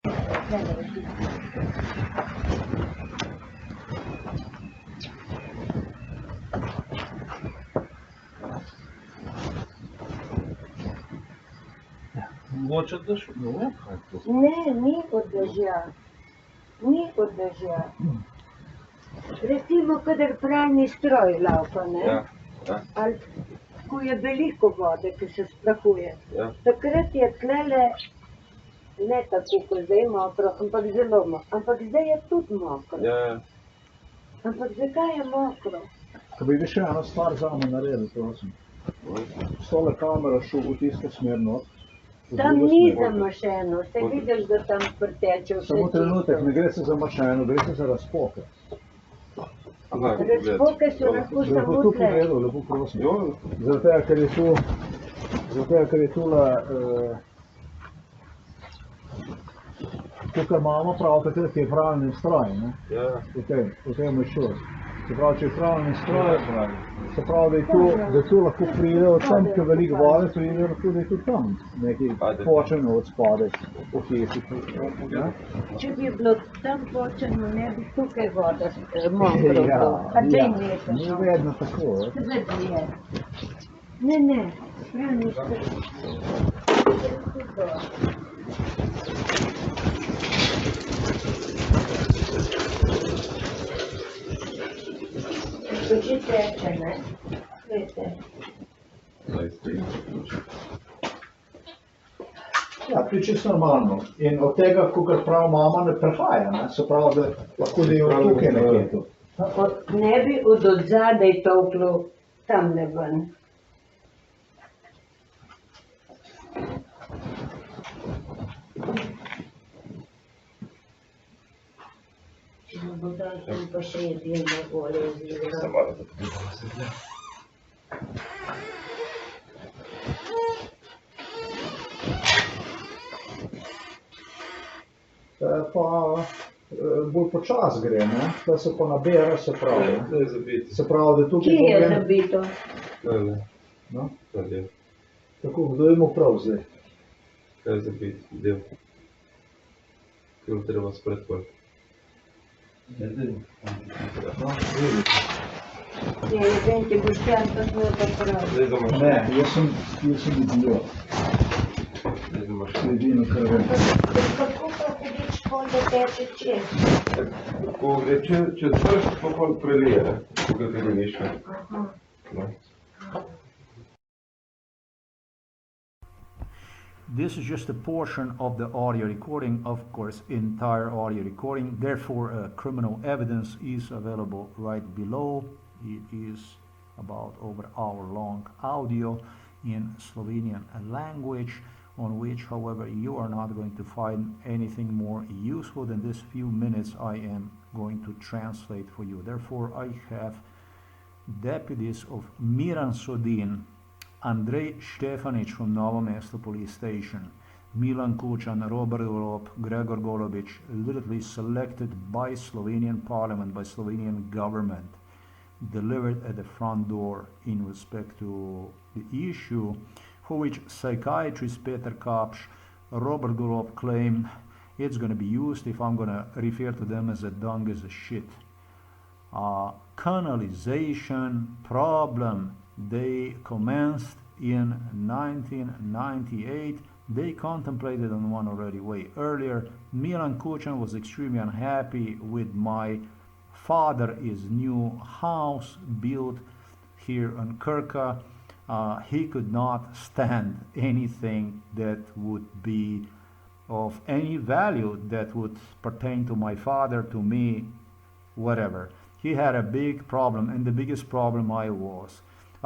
Mogoče daš, ne vem kaj to. Ne, ni od dežja. Ni od dežja. Recimo, kadar pralni stroj laufa, ne? Ja. Ali ko je veliko vode, ki se sprahuje. Ja. Takrat je tlele, ne tako, kot zdaj mokro, ampak zelo mokro. Ampak zdaj je tudi mokro. Ja. Ampak zakaj je mokro? Ko bi še eno stvar zame naredil, prosim. S tole kamero šel v tisto smer not. Tam ni zamašeno, se vidiš, da tam prteče vse Samo trenutek, čisto. ne gre se za mašeno, gre se za razpoke. Razpoke so lahko Lepo samo tu tle. pogledal, lepo prosim. Jo. Zaradi tega, ker je tule, tukaj imamo prav takrat je pralni stroj, ne? Ja. V tem je šel. Se pravi, če je pralni stroj, se pravi, da tu lahko pride od tam, ker veliko vode pride, lahko da je tudi tam nekaj počeno od spodaj v hiši. Ja? Če bi bilo tam počeno, ne bi tukaj voda mokro bilo. A zdaj ne. Ni vedno tako, Seveda je. Ne, pralni To že teče, ne? Vete. Ja, to je čisto normalno. In od tega, kakor pravi mama, ne prehaja, ne? Se pravi, da lahko da je od tukaj nekje tu. Ne bi od odzadaj tolklo tam ne ven. Če ne bo dal tam pa še jedilno olje zjela. Pa bolj počas gre, ne? Da se pa nabere, se pravi. To je zabiti. Se pravi, da tukaj Kje je zabito? Ne. No? Ta del. Tako, kdo je mu prav zdaj? Kaj je zabiti del? Kaj bo treba spretvati? No, Ja, je vem, ti boš tam pa smo pa prav. Zdaj za mašino. ne, jaz sem idiot. Zdaj za mašino. Edino, kar vem. Kako pa hudič pol, da teče čez? Ko gre čez vrst, pa pol prelije, ne? Ko ga tega nišče. No. This is just a portion of the audio recording, of course, entire audio recording. Therefore, criminal evidence is available right below. It is about over hour long audio in Slovenian language, on which, however, you are not going to find anything more useful than this few minutes I am going to translate for you. Therefore, I have deputies of Miran Sodin, Andrej Štefanič from Novo Mesto Police Station, Milan Kučan, Robert Golob, Gregor Golobic, literally selected by Slovenian Parliament, by Slovenian government, delivered at the front door in respect to the issue for which psychiatrist Peter Kapš, Robert Golob claimed it's going to be used if I'm going to refer to them as a dung as a shit. Canalization problem. They commenced in 1998. They contemplated on one already way earlier. Milan Kučan was extremely unhappy with my father's new house built here in Krka. He could not stand anything that would be of any value that would pertain to my father, to me, whatever. He had a big problem, and the biggest problem I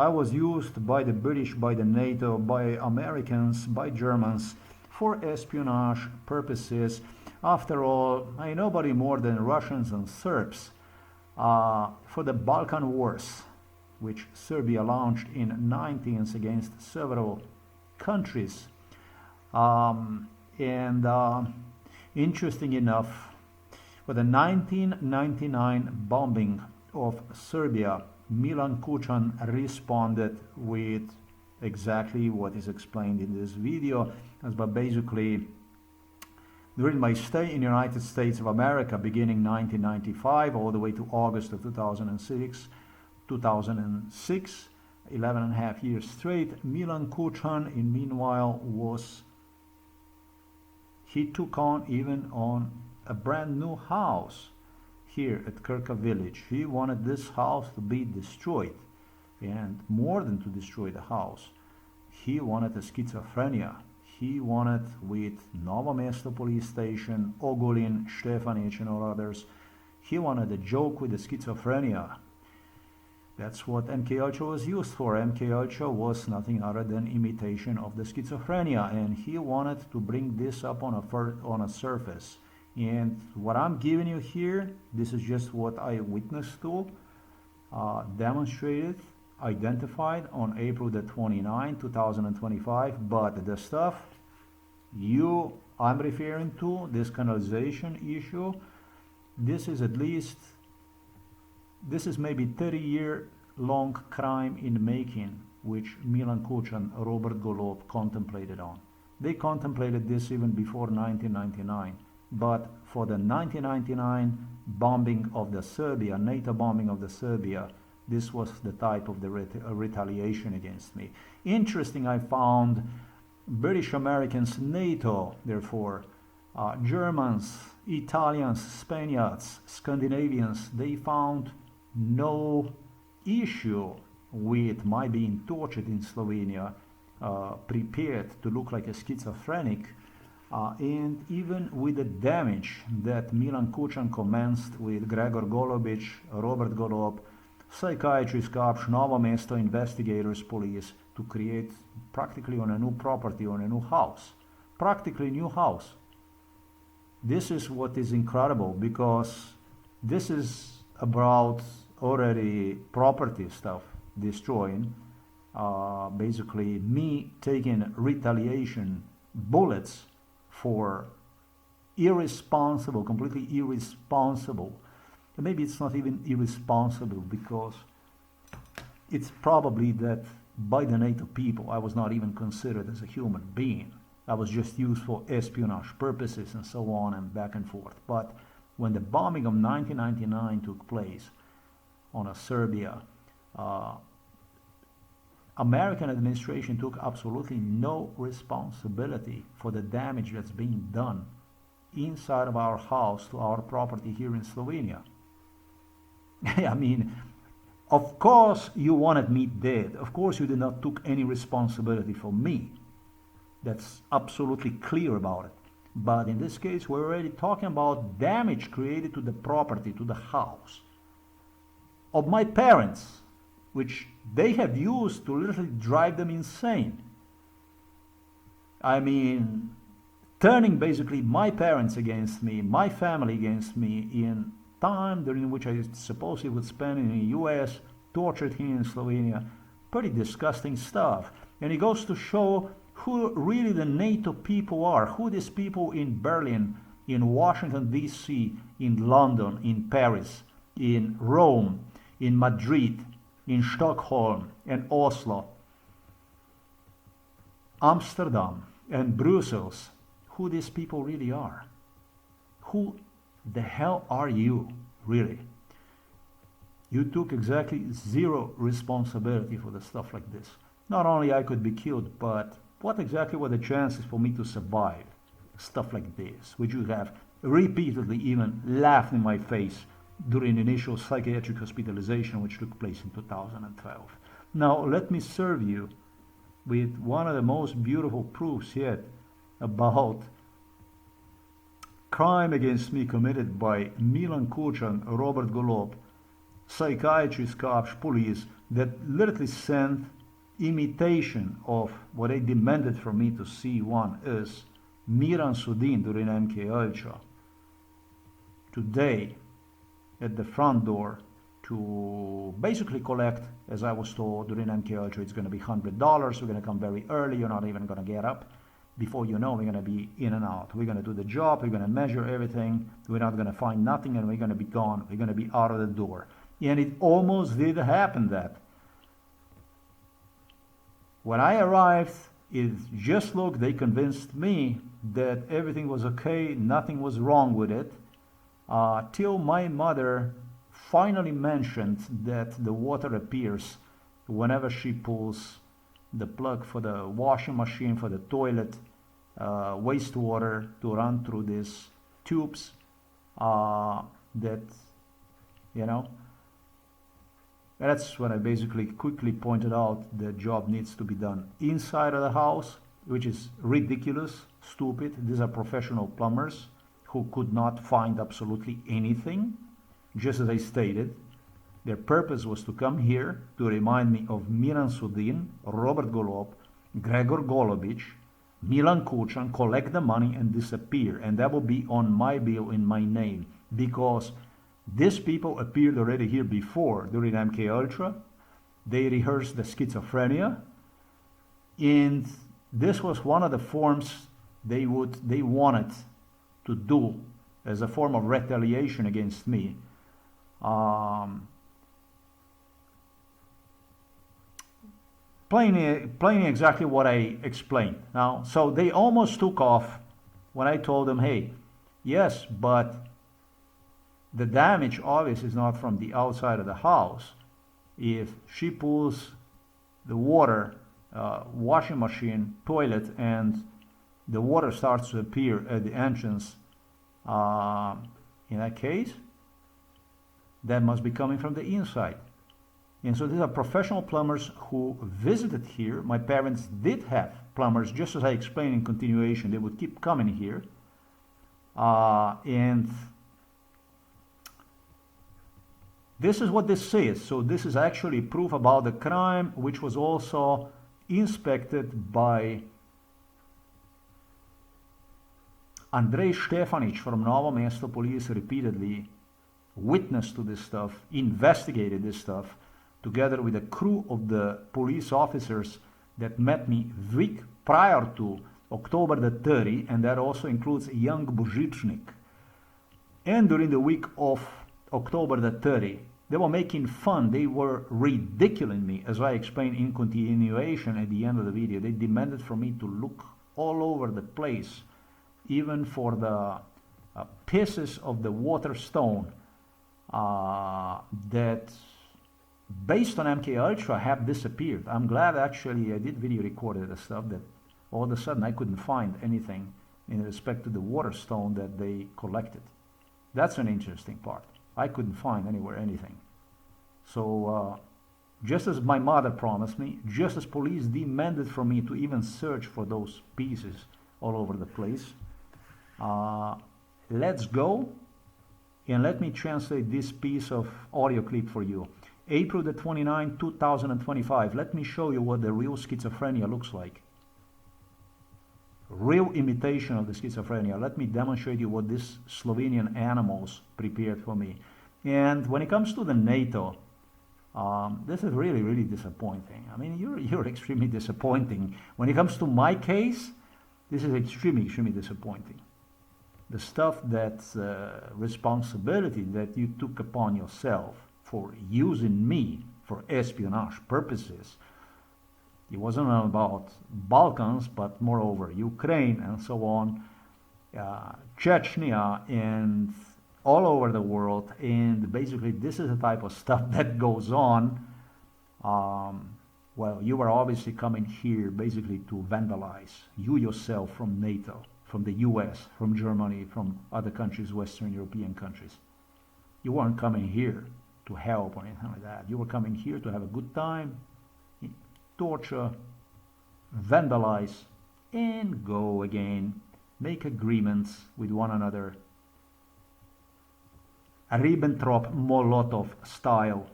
was used by the British, by the Nato, by Americans, by Germans for espionage purposes. After all, nobody more than Russians and Serbs for the Balkan Wars, which Serbia launched in 1990s against several countries. Interesting enough, for the 1999 bombing of Serbia, Milan Kučan responded with exactly what is explained in this video, but basically During my stay in the United States of America, beginning 1995 all the way to August of 2006, 11 and a half years straight, Milan Kučan, in meanwhile, he took on even on a brand new house here at Krka village. He wanted this house to be destroyed, and more than to destroy the house, he wanted a schizophrenia. He wanted, with Novo Mesto police station, Ogulin, Štefanić and all others, he wanted a joke with the schizophrenia. That's what MK Ultra was used for. MK Ultra was nothing other than imitation of the schizophrenia, and he wanted to bring this up on a surface. And what I'm giving you here, this is just what I witnessed to, demonstrated, identified on April the 29th, 2025. But the stuff I'm referring to, this canalization issue, this is maybe 30-year-long crime in the making, which Milan Kučan, Robert Golob contemplated on. They contemplated this even before 1999, but for the 1999 bombing of the Serbia, NATO bombing of the Serbia, this was the type of the retaliation against me. Interesting, I found British Americans, NATO, therefore, Germans, Italians, Spaniards, Scandinavians, they found no issue with my being tortured in Slovenia, prepared to look like a schizophrenic, and even with the damage that Milan Kučan commenced with Gregor Golobic, Robert Golob, psychiatrist corps, Novo Mesto investigators, police, to create practically on a new property, on a new house, practically new house. This is what is incredible, because this is about already property stuff destroying, basically me taking retaliation bullets for irresponsible, completely irresponsible. Maybe it's not even irresponsible, because it's probably that by the NATO people I was not even considered as a human being. I was just used for espionage purposes and so on and back and forth. But when the bombing of 1999 took place on Serbia, American administration took absolutely no responsibility for the damage that's being done inside of our house to our property here in Slovenia. I mean, of course you wanted me dead. Of course you did not took any responsibility for me. That's absolutely clear about it. But in this case, we're already talking about damage created to the property, to the house of my parents, which they have used to literally drive them insane. I mean, turning basically my parents against me, my family against me, in time during which I supposedly would spend in the US, tortured here in Slovenia. Pretty disgusting stuff. And it goes to show who really the NATO people are, who these people in Berlin, in Washington, D.C., in London, in Paris, in Rome, in Madrid, in Stockholm and Oslo, Amsterdam and Brussels, who these people really are. Who the hell are you, really? You took exactly zero responsibility for the stuff like this. Not only I could be killed, but what exactly were the chances for me to survive stuff like this, which you have repeatedly even laughed in my face during initial psychiatric hospitalization which took place in 2012. Now let me serve you with one of the most beautiful proofs yet about crime against me committed by Milan Kučan, Robert Golob, psychiatrist, cops, police, that literally sent imitation of what they demanded from me to see. One is Miran Sudin during MK Ultra today at the front door to basically collect, as I was told during MK Ultra, it's going to be $100. We're going to come very early. You're not even going to get up. Before you know, we're going to be in and out. We're going to do the job. We're going to measure everything. We're not going to find nothing, and we're going to be gone. We're going to be out of the door. And it almost did happen that. When I arrived it just look, they convinced me that everything was okay, nothing was wrong with it, till my mother finally mentioned that the water appears whenever she pulls the plug for the washing machine, for the toilet, wastewater to run through these tubes, that, you know, that's when I basically quickly pointed out the job needs to be done inside of the house, which is ridiculous, stupid. These are professional plumbers who could not find absolutely anything, just as I stated. Their purpose was to come here to remind me of Milan Sudin, Robert Golob, Gregor Golobic, Milan Kučan, collect the money and disappear, and that will be on my bill in my name, because these people appeared already here before during MK Ultra. They rehearsed the schizophrenia, and this was one of the forms they wanted to do as a form of retaliation against me. Plain exactly what I explained. Now, so they almost took off when I told them, hey, yes, but the damage obviously is not from the outside of the house. If she pulls the water, washing machine, toilet, and the water starts to appear at the entrance, in that case, that must be coming from the inside. And so these are professional plumbers who visited here. My parents did have plumbers, just as I explained in continuation. They would keep coming here. And this is what this says. So this is actually proof about the crime, which was also inspected by Andrej Štefanić from Novo Mesto Police, repeatedly witnessed to this stuff, investigated this stuff, together with a crew of the police officers that met me week prior to October the 30, and that also includes a young Božičnik. And during the week of October the 30, they were making fun, they were ridiculing me, as I explained in continuation at the end of the video. They demanded from me to look all over the place, even for the pieces of the water stone that, based on MK Ultra, have disappeared. I'm glad actually I did video recorded the stuff that all of a sudden I couldn't find anything in respect to the water stone that they collected. That's an interesting part. I couldn't find anywhere anything. So just as my mother promised me, just as police demanded from me to even search for those pieces all over the place, let's go and let me translate this piece of audio clip for you. April the 29th, 2025. Let me show you what the real schizophrenia looks like. Real imitation of the schizophrenia. Let me demonstrate you what these Slovenian animals prepared for me. And when it comes to the NATO, this is really, really disappointing. I mean, you're extremely disappointing. When it comes to my case, this is extremely, extremely disappointing. The stuff that's responsibility that you took upon yourself for using me for espionage purposes. It wasn't about Balkans, but moreover Ukraine and so on, Chechnya and all over the world. And basically this is the type of stuff that goes on. Well, you were obviously coming here basically to vandalize, you yourself, from NATO, from the US, from Germany, from other countries, Western European countries. You weren't coming here to help or anything like that. You were coming here to have a good time, torture, vandalize, and go again, make agreements with one another, a Ribbentrop-Molotov style,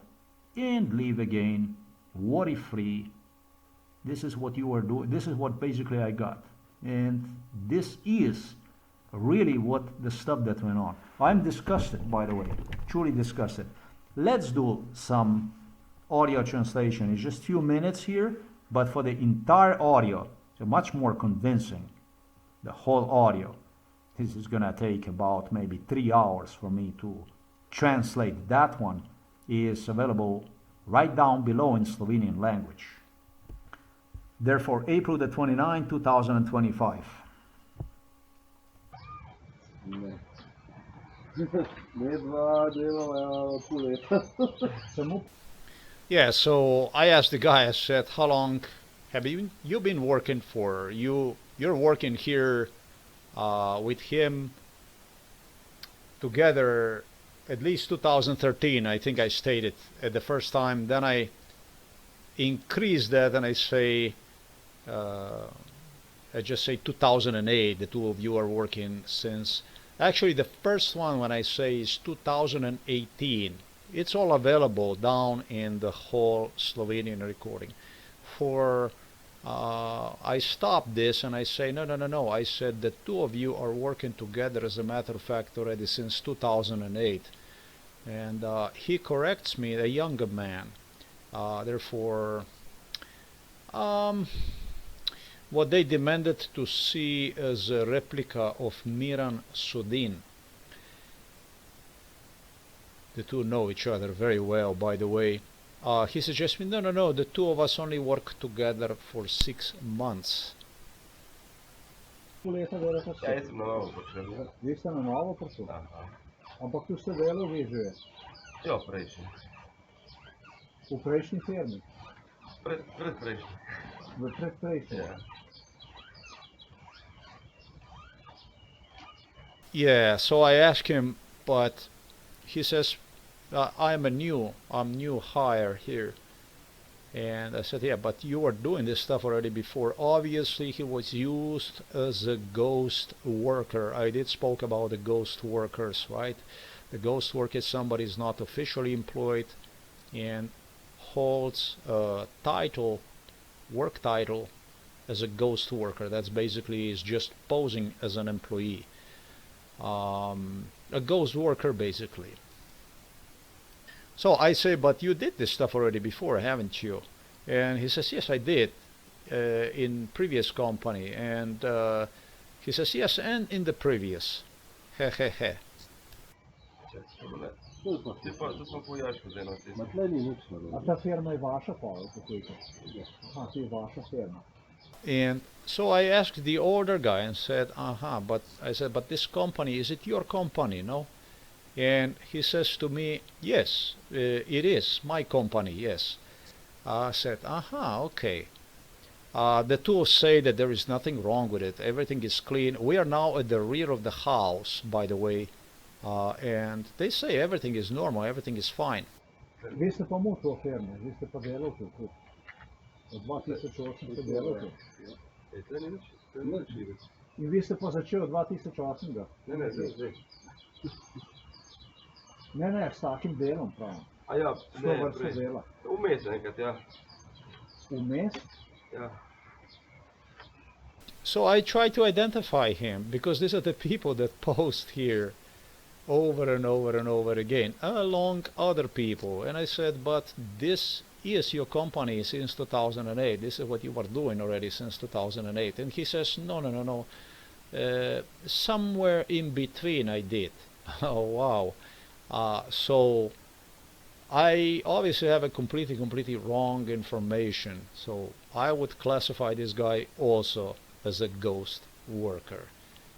and leave again, worry-free. This is what you were doing. This is what basically I got. And this is really what the stuff that went on. I'm disgusted, by the way, truly disgusted. Let's do some audio translation. It's just a few minutes here, but for the entire audio, it's much more convincing. The whole audio. This is gonna take about maybe 3 hours for me to translate. That one is available right down below in Slovenian language. Therefore, April the 29th, 2025. Ne. Ne dva dela pol leta. Samo Yeah, so I asked the guy, I said, how long have you been working for? You're working here with him together at least 2013, I think I stated at the first time. Then I increased that and I say, I just say 2008, the two of you are working since. Actually, the first one when I say is 2018. It's all available down in the whole Slovenian recording. For I stopped this and I say no. I said the two of you are working together, as a matter of fact, already since 2008. And he corrects me, a younger man. Therefore, what they demanded to see as a replica of Miran Sudin. The two know each other very well, by the way. He suggests me, no, the two of us only work together for 6 months. pol leta delate Ja, skupaj. jaz sem na novo prišel. Vi ste na novo prišli. Aha. Ampak tu ste delali vi že Ja, prejšnji. v prejšnji firmi, Predprejšnji. v predprejšnji. Ja. Yeah, so I asked him, but he says, I'm new hire here. And I said, yeah, but you were doing this stuff already before. Obviously, he was used as a ghost worker. I did spoke about the ghost workers, right? The ghost worker is somebody is not officially employed and holds a title, work title, as a ghost worker. That's basically is just posing as an employee. A ghost worker, basically. So I say, but you did this stuff already before, haven't you? And he says, yes, I did in previous company. And he says, yes, and in the previous. Hehehe. Tu smo pojačko zdaj na tem. Tle ni nič A narobe. ta firma je vaša pa, kako je to? Aha, to je vaša firma. And so I asked the older guy and said, but I said, but this company, is it your company, no? And he says to me, yes, it is my company, yes. I said, okay. The two say that there is nothing wrong with it. Everything is clean. We are now at the rear of the house, by the way. And they say everything is normal, everything is fine. Vi ste pa mu to firmo, vi ste pa delali tu. Od 2008 ste delali. Tle ni nič videti. In vi ste pa začeli 2008. Ne, zdaj. Ne, s takim delom pravim. A ja, To ne, vrsto prej. dela. Vmes enkrat, ja. Vmes? Ja. So I try to identify him because these are the people that post here over and over and over again, along other people. And I said, but this is your company since 2008. This is what you were doing already since 2008. And he says, no. Somewhere in between I did. Oh, wow. So I obviously have a completely wrong information. So I would classify this guy also as a ghost worker.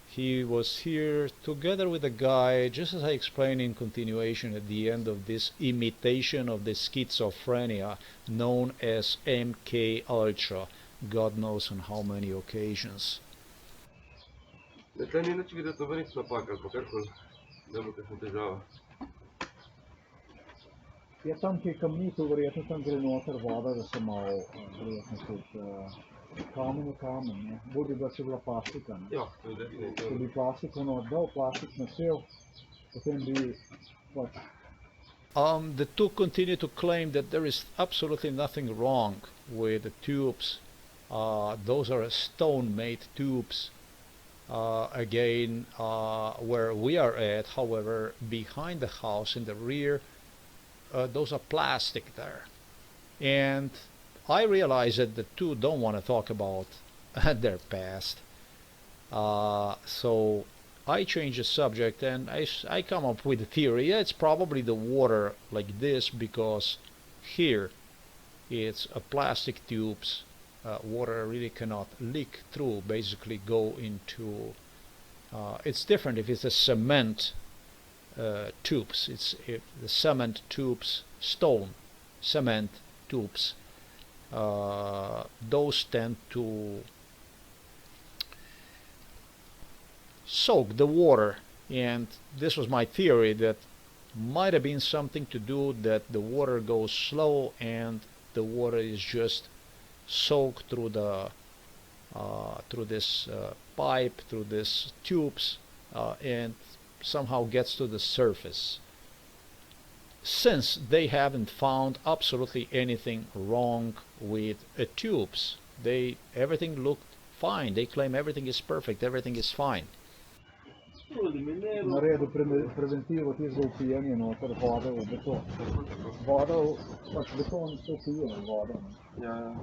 He was here together with a guy, just as I explained in continuation at the end of this imitation of the schizophrenia known as MK Ultra. God knows on how many occasions. Tle ni nič videti, to nič napak ali pa karkoli. Da bo kakšna težava. Je tam kje kamnito, verjetno tam gre noter voda, da se malo verjetno tudi kamen, ne. Bolj bi bila, če bila plastika, ne. Ja, to je Če definitivno. bi plastiko not dal, plastično sev, potem bi pač The two continue to claim that there is absolutely nothing wrong with the tubes. Those are stone-made tubes. Again, where we are at, however, behind the house in the rear, those are plastic there. And I realize that the two don't want to talk about their past. So I change the subject and I come up with a theory. Yeah, it's probably the water like this because here it's a plastic tubes water really cannot leak through, basically go into, it's different if it's a cement tubes. If the cement tubes, stone cement tubes, those tend to soak the water, and this was my theory, that might have been something to do that the water goes slow and the water is just soaked through the through this pipe, through these tubes, and somehow gets to the surface. Since they haven't found absolutely anything wrong with tubes, everything looked fine. They claim everything is perfect, everything is fine. Naredil preventivo ti za upijanje noter vode v beton. Voda, pač beton se upije v vodo. Ja, ja.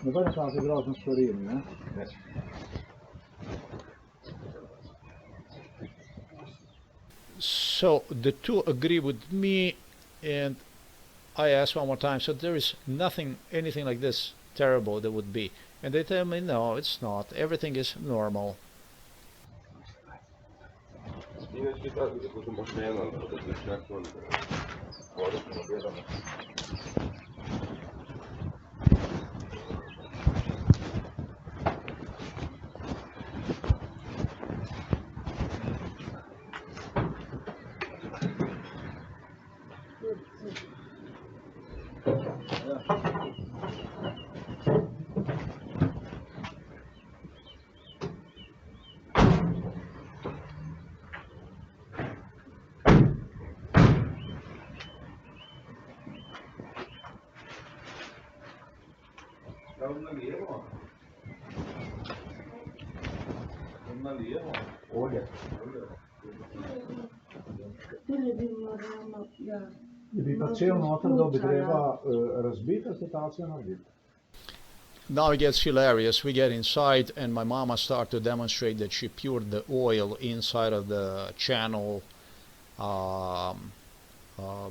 Nobene take grozne stvari, ne? So the two agree with me, and I asked one more time, so there is nothing, anything like this terrible that would be. And they tell me, no, it's not. Everything is normal. Bi pa cel noter, da bi treba razbiti situacijo narediti. Now it gets hilarious. We get inside, and my mama started to demonstrate that she poured the oil inside of the channel,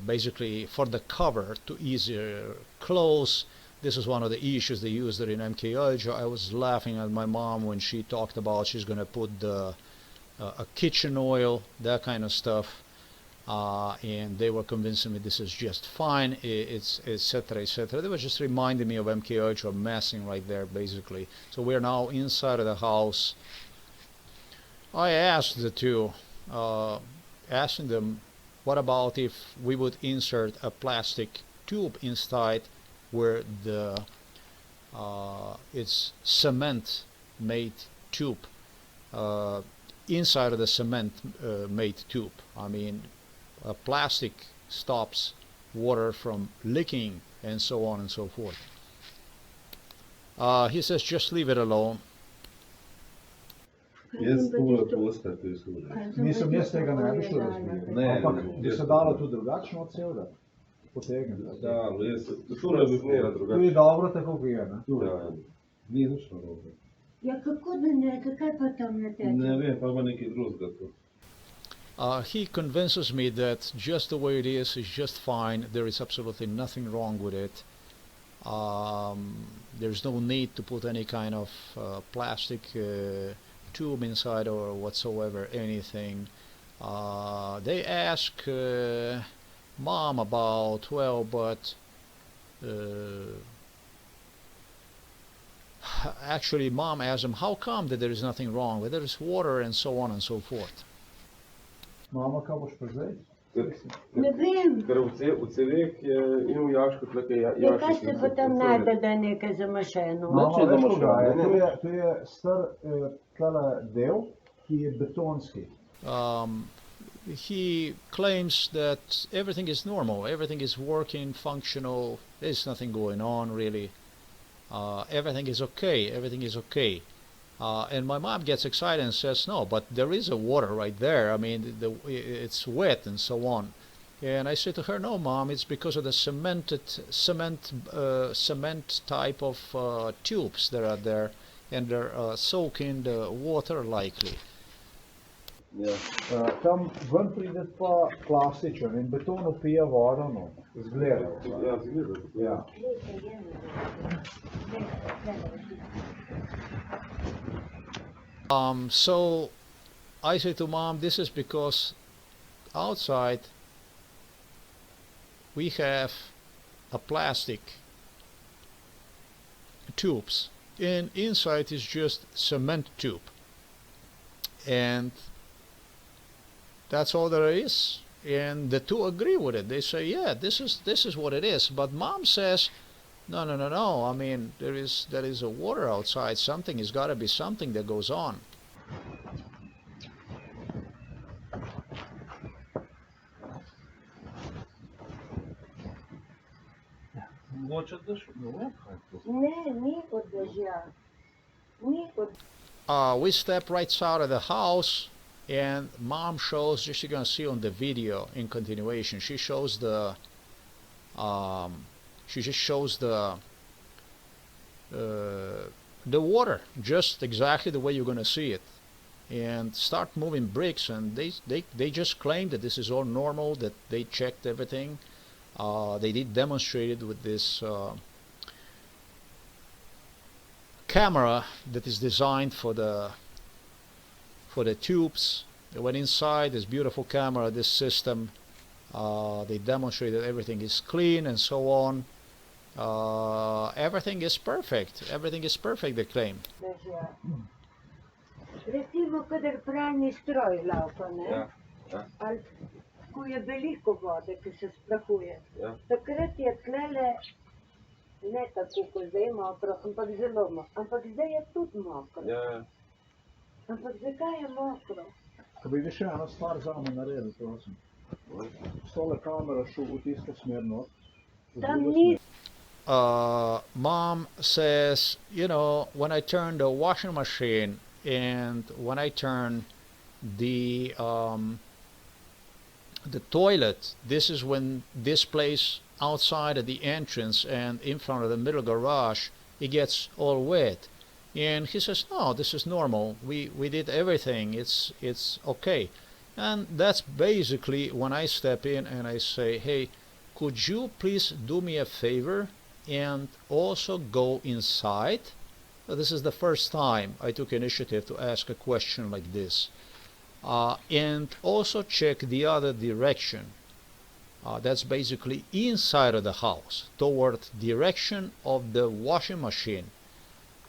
basically for the cover to easier close. This is one of the issues they used there in MK Ultra. I was laughing at my mom when she talked about she's going to put a kitchen oil, that kind of stuff. And they were convincing me this is just fine, it's etc, etc. They were just reminding me of MK Ultra messing right there, basically. So we're now inside of the house. I asked the two, asking them, what about if we would insert a plastic tube inside where the it's cement made tube, inside of the cement made tube. I mean, plastic stops water from leaking and so on and so forth. He says just leave it alone. Jaz tole posta, to je služba. Mislim, jaz tega ne bi šel razbiti. Ampak bi se dalo tudi drugačno od celega potegniti. Da, jaz, tole bi znela To drugače. je dobro tako, kot je, ne? Ja, ja. Ni nič narobe. Ja, kako da ne, kaj pa tam ne teče? Ne vem, pa ima nekaj drugega to. He convinces me that just the way it is just fine. There is absolutely nothing wrong with it. There's no need to put any kind of plastic tube inside or whatsoever, anything. They ask Mom about, well, but actually Mom asked him, how come that there is nothing wrong, that there is water and so on and so forth. Mama, kaj boš pa zdaj? Ne vem. Ker v ceveh je in v jašku tleke jaški. Ja, kaj ste pa tam najde, da je nekaj zamašeno? Mama, Nič je veš, zamašeno, kaj je? ne. To je star tale del, ki je betonski. He claims that everything is normal, everything is working, functional, there's nothing going on really. Everything is okay, everything is okay. And my mom gets excited and says, no, but there is a water right there. I mean, it's wet and so on. And I said to her, no, Mom, it's because of the cement type of tubes that are there, and they're soaking the water likely. Ja. Tam ven pride pa klasičen in beton upija vodo, no, zgleda. Ja, zgleda. Ja. So I said to Mom, this is because outside we have a plastic tubes, and inside is just cement tube, and that's all there is. And the two agree with it. They say, yeah, this is what it is. But Mom says, no, no, no, no. I mean, there is a water outside. Something has got to be something that goes on. We step right out of the house, and Mom shows, just you're gonna see on the video in continuation, she shows the she just shows the water just exactly the way you're gonna see it, and start moving bricks, and they just claim that this is all normal, that they checked everything. They did demonstrate it with this camera that is designed for the tubes. They went inside this beautiful camera, this system. They demonstrated everything is clean and so on. Everything is perfect. Everything is perfect, they claim. Recimo, kadar pralni stroj laufa, ne? Ja. Ja. Ali ko je veliko vode, ki se sprahuje. Ja. Takrat je tlele ne tako, kot zdaj mokro, ampak zelo mokro. Ampak zdaj je tudi mokro. Ja. Ampak zakaj je mokro? Ko bi še eno stvar zame naredil, prosim. S tole kamero šel v tisto smer not. Tam ni. Mom says, you know, when I turn the washing machine and when I turn the toilet, this is when this place outside of the entrance and in front of the middle garage, it gets all wet. And he says, no, this is normal. We did everything. It's okay. And that's basically when I step in and I say, hey, could you please do me a favor and also go inside? This is the first time I took initiative to ask a question like this. And also check the other direction. That's basically inside of the house, toward direction of the washing machine.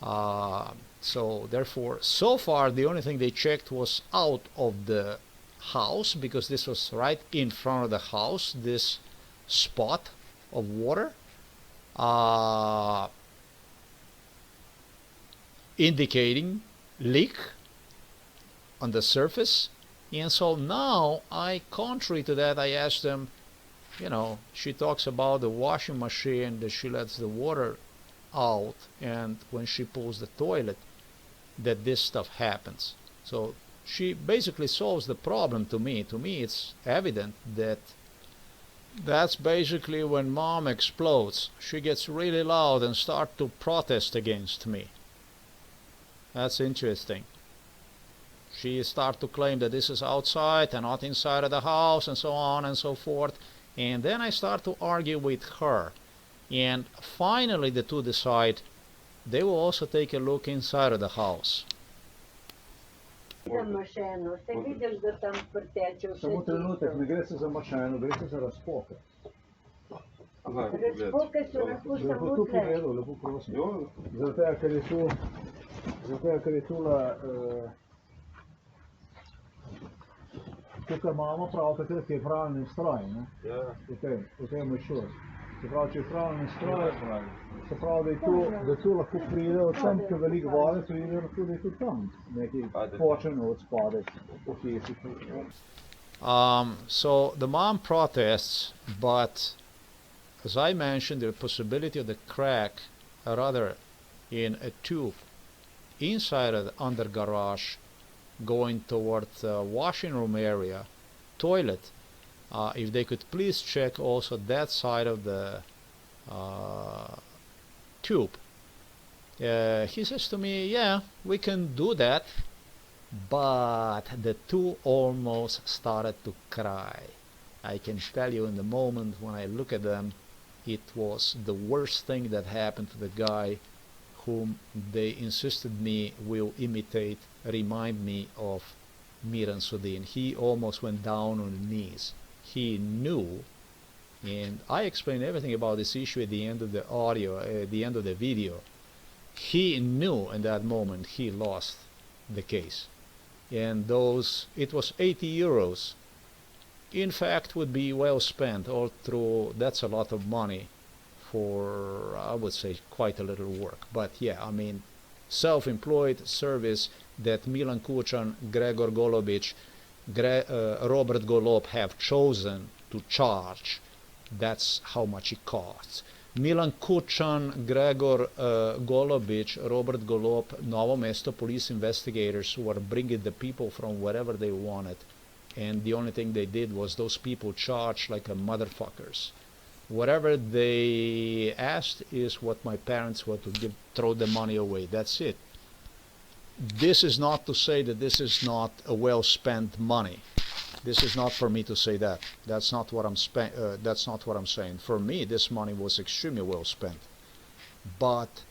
So therefore, so far the only thing they checked was out of the house, because this was right in front of the house, this spot of water, indicating leak on the surface. And so now, contrary to that, I asked them, you know, she talks about the washing machine, that she lets the water out, and when she pulls the toilet, that this stuff happens. So she basically solves the problem to me. To me, it's evident that that's basically when Mom explodes. She gets really loud and starts to protest against me. That's interesting. She starts to claim that this is outside and not inside of the house, and so on and so forth. And then I start to argue with her. And finally the two decide they will also take a look inside of the house. Samo trenutek, ne gre se za mašeno, gre se za razpoke. Razpoke so lahko Lepo samo tu tle. pogledal, lepo prosim. Zaradi tega, ker je tule, tukaj imamo prav takrat je pralni stroj, ne? Ja. V tem je šur. Se pravi, če je pralni stroj, se pravi, da tu lahko pride od tam, ker veliko vode pride, lahko da je tudi tam nekaj počeno od spodaj. So the mom protests, but as I mentioned, the possibility of the crack, or rather in a tube inside of the under garage going toward the washing room area, toilet, if they could please check also that side of the tube. He says to me, yeah, we can do that, but the two almost started to cry. I can tell you in the moment when I look at them, it was the worst thing that happened to the guy whom they insisted me will imitate, remind me of Miran Sudin. He almost went down on his knees. He knew, and I explained everything about this issue at the end of the audio, at the end of the video. He knew in that moment he lost the case. And those, it was 80 euros. In fact, would be well spent all through. That's a lot of money for, I would say, quite a little work. But yeah, I mean, self-employed service that Milan Kučan, Gregor Golobic, Robert Golob have chosen to charge. That's how much it costs. Milan Kučan, Gregor Golobic, Robert Golob, Novo Mesto police investigators who were bringing the people from wherever they wanted. And the only thing they did was those people charged like a motherfuckers. Whatever they asked is what my parents were to give, throw the money away. That's it. This is not to say that this is not a well-spent money. This is not for me to say that. That's not what I'm that's not what I'm saying. For me, this money was extremely well spent. But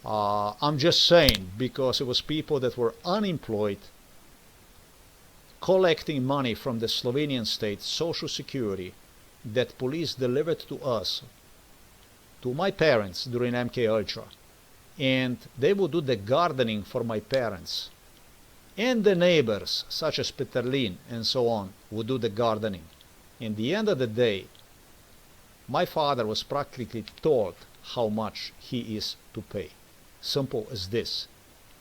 I'm just saying, because it was people that were unemployed, collecting money from the Slovenian state, Social Security, that police delivered to us, to my parents during MK Ultra, and they would do the gardening for my parents, and the neighbors such as Peterlin and so on would do the gardening. In the end of the day, my father was practically told how much he is to pay. Simple as this.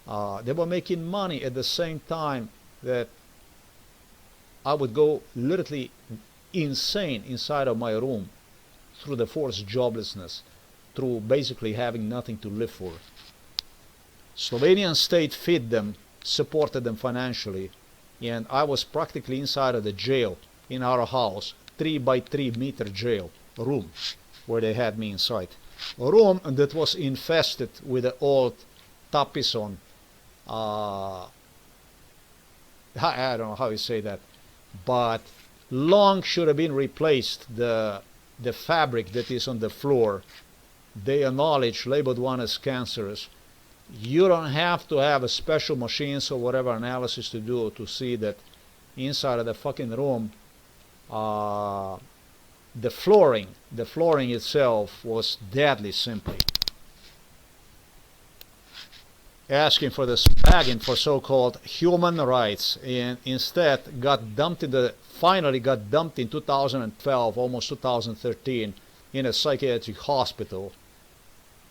They were making money at the same time that I would go literally insane inside of my room through the forced joblessness, through basically having nothing to live for. Slovenian state fed them, supported them financially, and I was practically inside of the jail in our house, 3 by 3 meter jail room where they had me inside. A room that was infested with the old tapison, I don't know how you say that, but long should have been replaced. The fabric that is on the floor, they acknowledge, labeled one as cancerous. You don't have to have a special machines or whatever analysis to do to see that inside of the fucking room, the flooring itself was deadly simply. Asking for this, begging for so-called human rights, and instead finally got dumped in 2012, almost 2013, in a psychiatric hospital,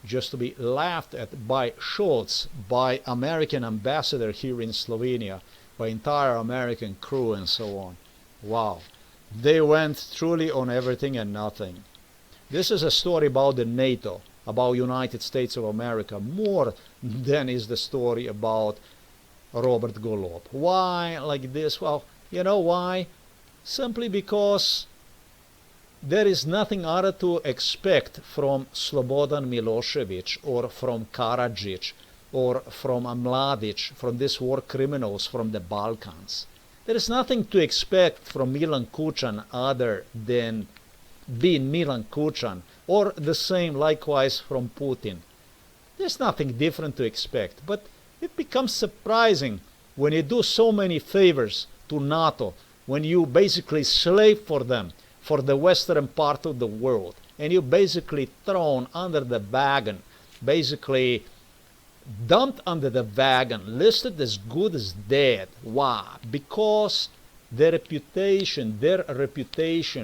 just to be laughed at by Schultz, by American ambassador here in Slovenia, by entire American crew and so on. Wow. They went truly on everything and nothing. This is a story about the Nato, about United States of America, more than is the story about Robert Golob. Why like this? Well, you know why? Simply because there is nothing other to expect from Slobodan Milošević or from Karadzic or from Mladic, from these war criminals from the Balkans. There is nothing to expect from Milan Kučan other than being Milan Kučan, or the same likewise from Putin. There's nothing different to expect, but it becomes surprising when you do so many favors to NATO, when you basically slave for them, for the western part of the world, and you basically thrown under the wagon, basically dumped under the wagon, listed as good as dead. Why? Because their reputation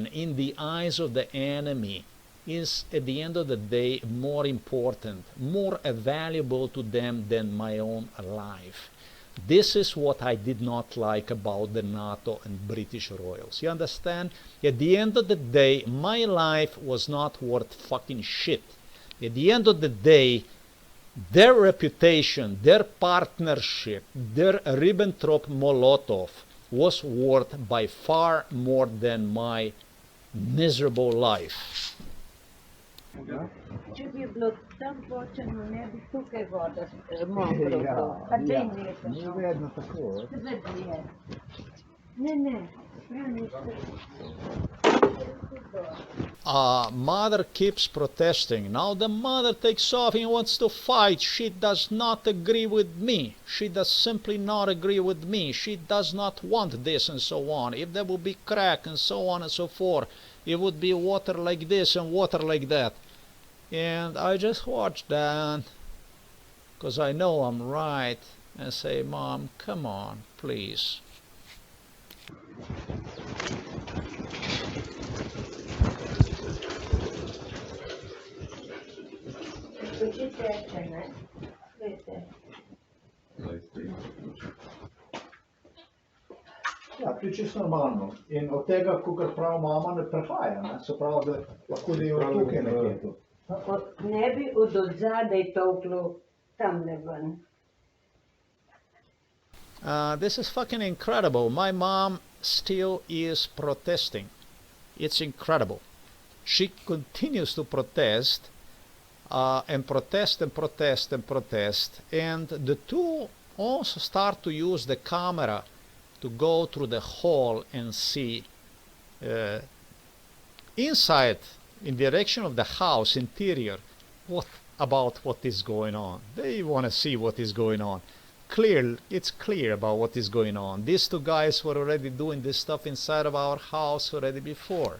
in the eyes of the enemy is at the end of the day more important, more valuable to them than my own life. This is what I did not like about the NATO and British royals. You understand? At the end of the day, my life was not worth fucking shit. At the end of the day, their reputation, their partnership, their Ribbentrop-Molotov was worth by far more than my miserable life. Če bi bilo tam počeno, ne bi tukaj voda mokro. A daj Ja, nekaj. ni vedno tako. Seveda je. Ne, strani Mother keeps protesting. Now the mother takes off and wants to fight. She does not agree with me. She does simply not agree with me. She does not want this and so on. If there would be crack and so on and so forth, it would be water like this and water like that. And I just watch that because I know I'm right and say, Mom, come on, please. Če teče, ne? Glejte. Ja, to je čisto normalno. In od tega, kakor pravi mama, ne prehaja, ne? Se pravi, da lahko da je od tukaj nekje tu. Ne bi od odzadaj tolklo tamle ven. This is fucking incredible. My mom still is protesting. It's incredible. She continues to protest and protest and protest and protest. And the two also start to use the camera to go through the hall and see inside, in the direction of the house, interior, what is going on. They want to see what is going on. It's clear about what is going on. These two guys were already doing this stuff inside of our house already before.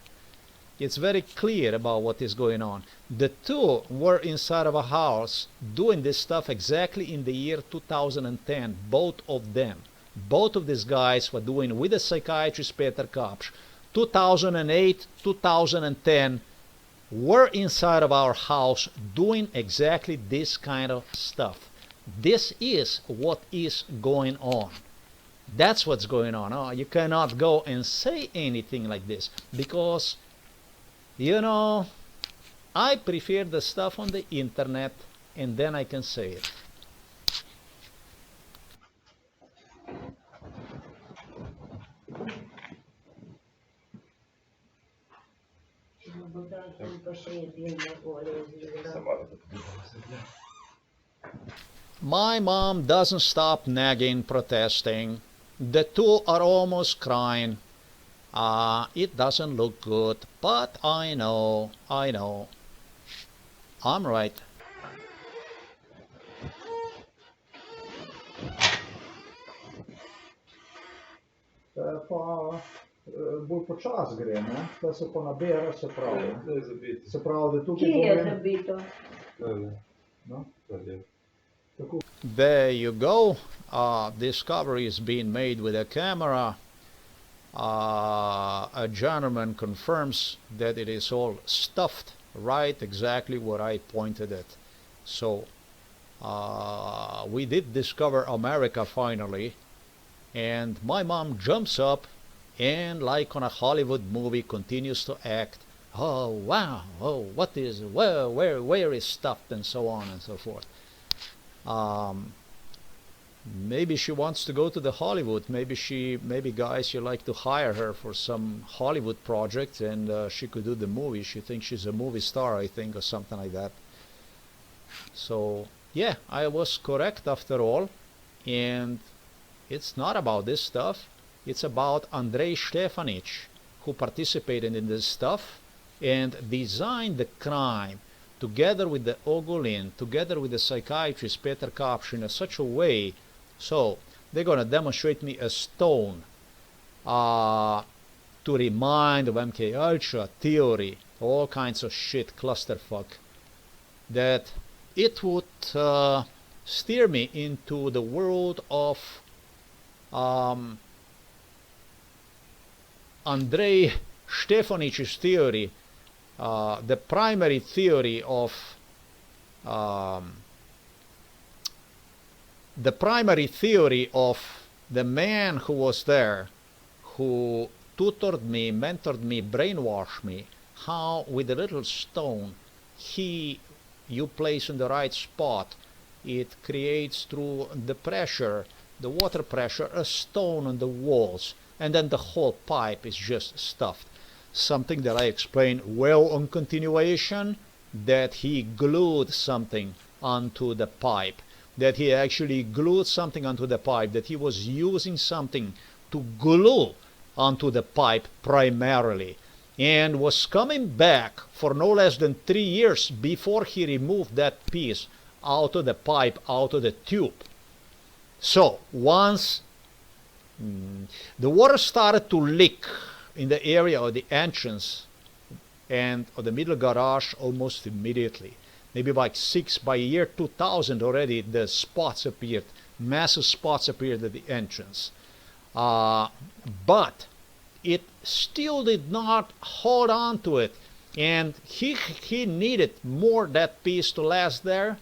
It's very clear about what is going on. The two were inside of a house doing this stuff exactly in the year 2010, both of them. Both of these guys were doing with the psychiatrist Peter Kapsch. 2008, 2010 were inside of our house doing exactly this kind of stuff. This is what is going on. That's what's going on. Oh, you cannot go and say anything like this because, you know, I prefer the stuff on the internet and then I can say it. My mom doesn't stop nagging, protesting. The two are almost crying. It doesn't look good, but I know. I'm right. Pa bolj počas gre, ne? Da se pa nabira, se pravi. Se pravi, da tukaj Kje je govorim. zabito? No? There you go. Discovery is being made with a camera. A gentleman confirms that it is all stuffed right exactly where I pointed it. So we did discover America finally, and my mom jumps up and, like on a Hollywood movie, continues to act. Oh wow! Oh, what is where is stuffed and so on and so forth. Maybe she wants to go to the Hollywood. Maybe guys, you like to hire her for some Hollywood project, and she could do the movie. She thinks she's a movie star, I think, or something like that. So yeah, I was correct after all, and it's not about this stuff. It's about Andrei Stefanic, who participated in this stuff and designed the crime together with the Ogulin, together with the psychiatrist Peter Kapsch in such a way. So they're going to demonstrate me a stone to remind of MK Ultra theory, all kinds of shit, clusterfuck, that it would steer me into the world of Andrei Stefanic's theory, the primary theory of the man who was there, who tutored me, mentored me, brainwashed me, how with a little stone you place in the right spot, it creates through the pressure, the water pressure, a stone on the walls. and then the whole pipe is just stuffed. Something that I explained well on continuation, that he glued something onto the pipe, that he actually glued something onto the pipe, that he was using something to glue onto the pipe primarily, and was coming back for no less than 3 years before he removed that piece out of the pipe, out of the tube. So once the water started to leak in the area of the entrance and of the middle garage almost immediately, maybe by year 2000 already, the spots appeared, massive spots appeared at the entrance. But it still did not hold on to it, and he needed more that piece to last there.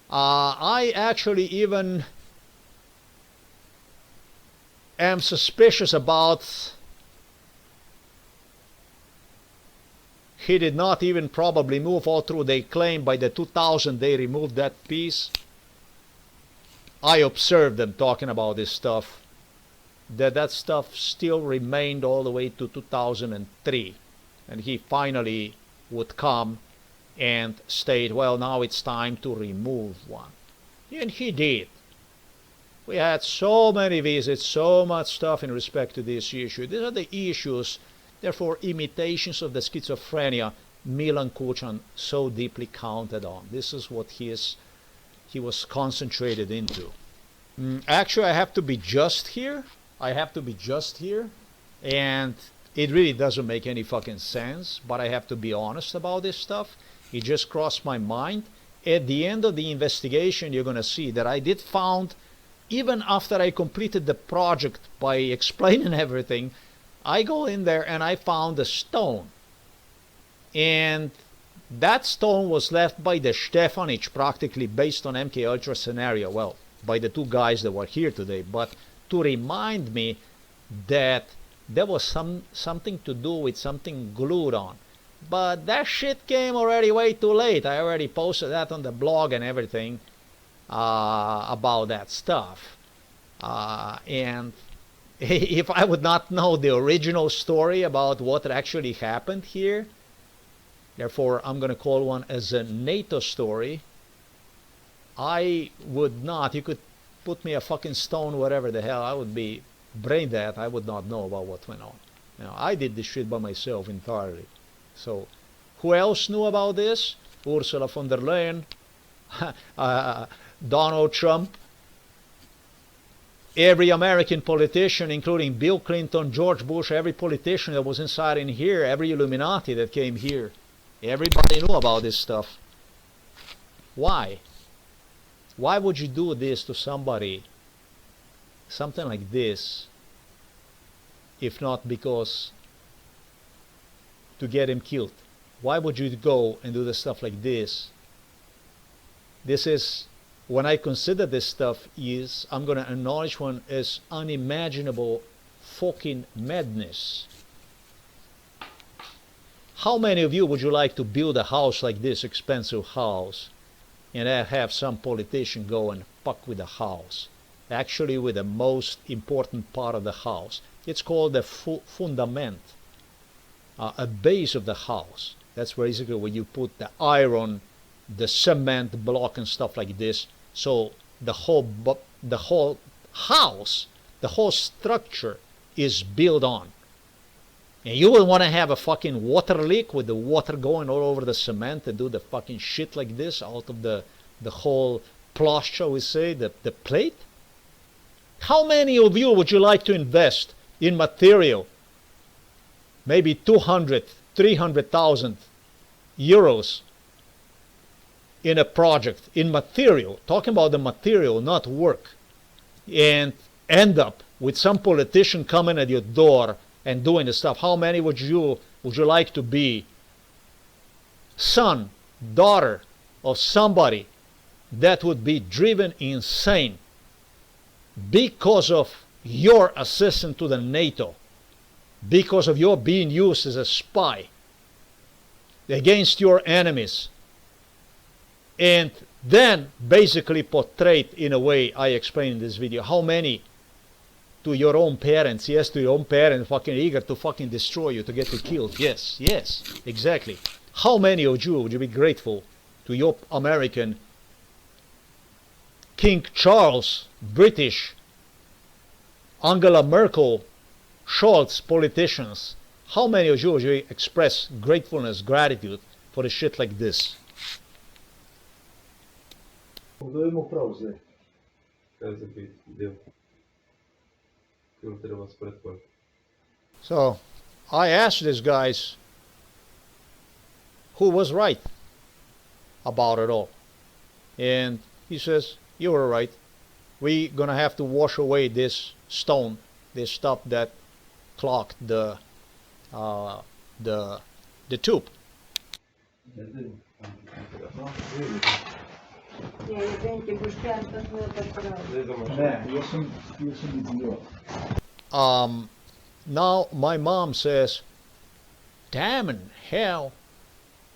I actually even am suspicious about he did not even probably move, although they claim by the 2000 they removed that piece. I observed them talking about this stuff, that stuff still remained all the way to 2003, and he finally would come and state, well, now it's time to remove one. And he did. We had so many visits, so much stuff in respect to this issue. These are the issues, therefore, imitations of the schizophrenia Milan Kučan so deeply counted on. This is what he was concentrated into. Actually, I have to be just here. And it really doesn't make any fucking sense, but I have to be honest about this stuff. It just crossed my mind. At the end of the investigation, you're going to see that I did found, even after I completed the project by explaining everything, I go in there and I found a stone. And that stone was left by the Stefanich, practically based on MK Ultra scenario. Well, by the two guys that were here today, but to remind me that there was something to do with something glued on. But that shit came already way too late. I already posted that on the blog and everything about that stuff. And if I would not know the original story about what actually happened here, therefore I'm going to call one as a NATO story, I would not, you could put me a fucking stone, whatever the hell, I would be brain dead. I would not know about what went on. Now, I did this shit by myself entirely. So, who else knew about this? Ursula von der Leyen, Donald Trump, every American politician, including Bill Clinton, George Bush, every politician that was inside in here, every Illuminati that came here. Everybody knew about this stuff. Why? Why would you do this to somebody, something like this, if not because to get him killed? Why would you go and do the stuff like this? This is, when I consider this stuff, I'm going to acknowledge one as unimaginable fucking madness. How many of you would you like to build a house like this, expensive house, and have some politician go and fuck with the house? Actually, with the most important part of the house. It's called the fundament, a base of the house. That's basically where you put the iron, the cement block and stuff like this. So the whole house, the whole structure is built on. And you would want to have a fucking water leak with the water going all over the cement and do the fucking shit like this out of the whole plush, shall we say, the plate? How many of you would you like to invest in material? Maybe 200, 300,000 euros in a project, in material, talking about the material, not work, and end up with some politician coming at your door and doing the stuff. How many would you like to be son, daughter of somebody that would be driven insane because of your assistance to the NATO, because of your being used as a spy against your enemies, and then basically portrayed in a way I explained in this video? How many to your own parents, yes, to your own parents, fucking eager to fucking destroy you, to get you killed. Yes, yes, exactly. How many of you would you be grateful to your American King Charles, British, Angela Merkel, Scholz, politicians? How many of you would you express gratefulness, gratitude for a shit like this? Kdo je mu prav zdaj? Kaj za biti del? Kaj treba sprati? So I asked these guys who was right about it all. And he says, you were right. We're gonna have to wash away this stone, this stuff that clogged the tube. Не, извините, Бушкян, то smo je popravili. Ne, jaz sem idiot. Now my mom says, damn hell,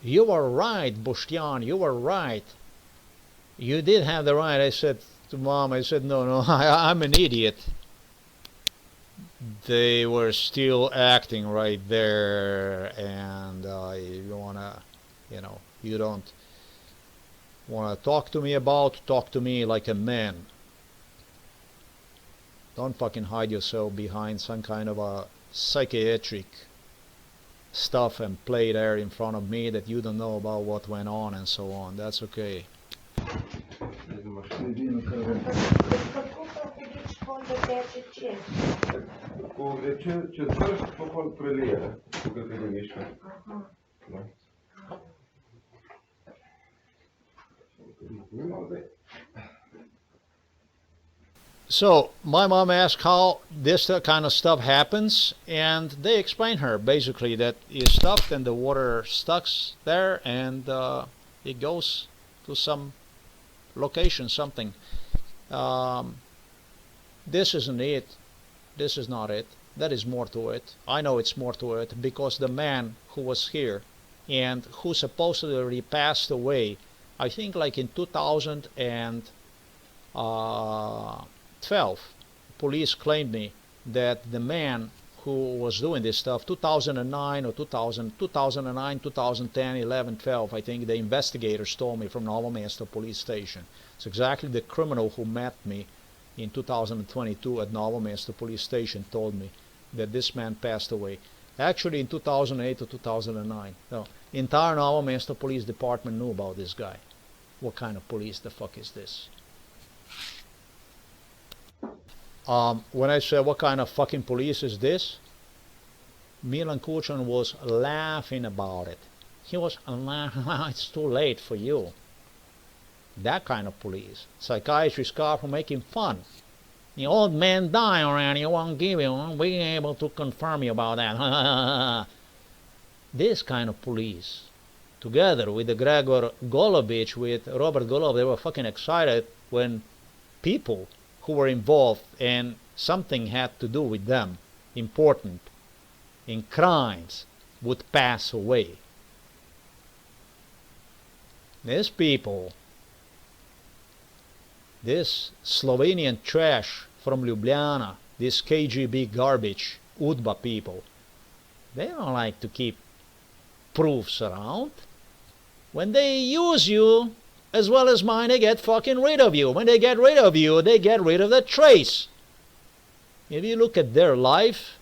you were right, Boštjan, you were right. You did have the right. I said to Mom, I said, no, I'm an idiot. They were still acting right there, and you wanna, you don't wanna talk to me like a man. Don't fucking hide yourself behind some kind of a psychiatric stuff and play there in front of me that you don't know about what went on and so on. That's okay. Edino, kar vem. Kako pa hudič voda teče čez? Ko gre čez vrst, pa pol prelije, po kateri nišče. So my mom asked how this kind of stuff happens, and they explain her basically that it's stuffed and the water stucks there, and it goes to some location, something. This isn't it. This is not it. That is more to it. I know it's more to it because the man who was here and who supposedly passed away, I think like in 2012, police claimed me that the man who was doing this stuff, 2009 or 2009, 2010, 11, 12, I think the investigators told me from Novo Mesto police station. It's exactly the criminal who met me in 2022 at Novo Mesto police station told me that this man passed away. Actually in 2008 or 2009. No, entire Novo Mesto police department knew about this guy. What kind of police the fuck is this? When I said what kind of fucking police is this, Milan Kučan was laughing about it. He was laughing, it's too late for you. That kind of police. Psychiatrists are for making fun. The old man die around, you won't give him, we ain't able to confirm you about that. This kind of police, together with the Gregor Golovich, with Robert Golov, they were fucking excited when people who were involved and something had to do with them, important, in crimes, would pass away. These people, this Slovenian trash from Ljubljana, this KGB garbage, UDBA people, they don't like to keep proofs around. When they use you, as well as mine, they get fucking rid of you. When they get rid of you, they get rid of the trace. If you look at their life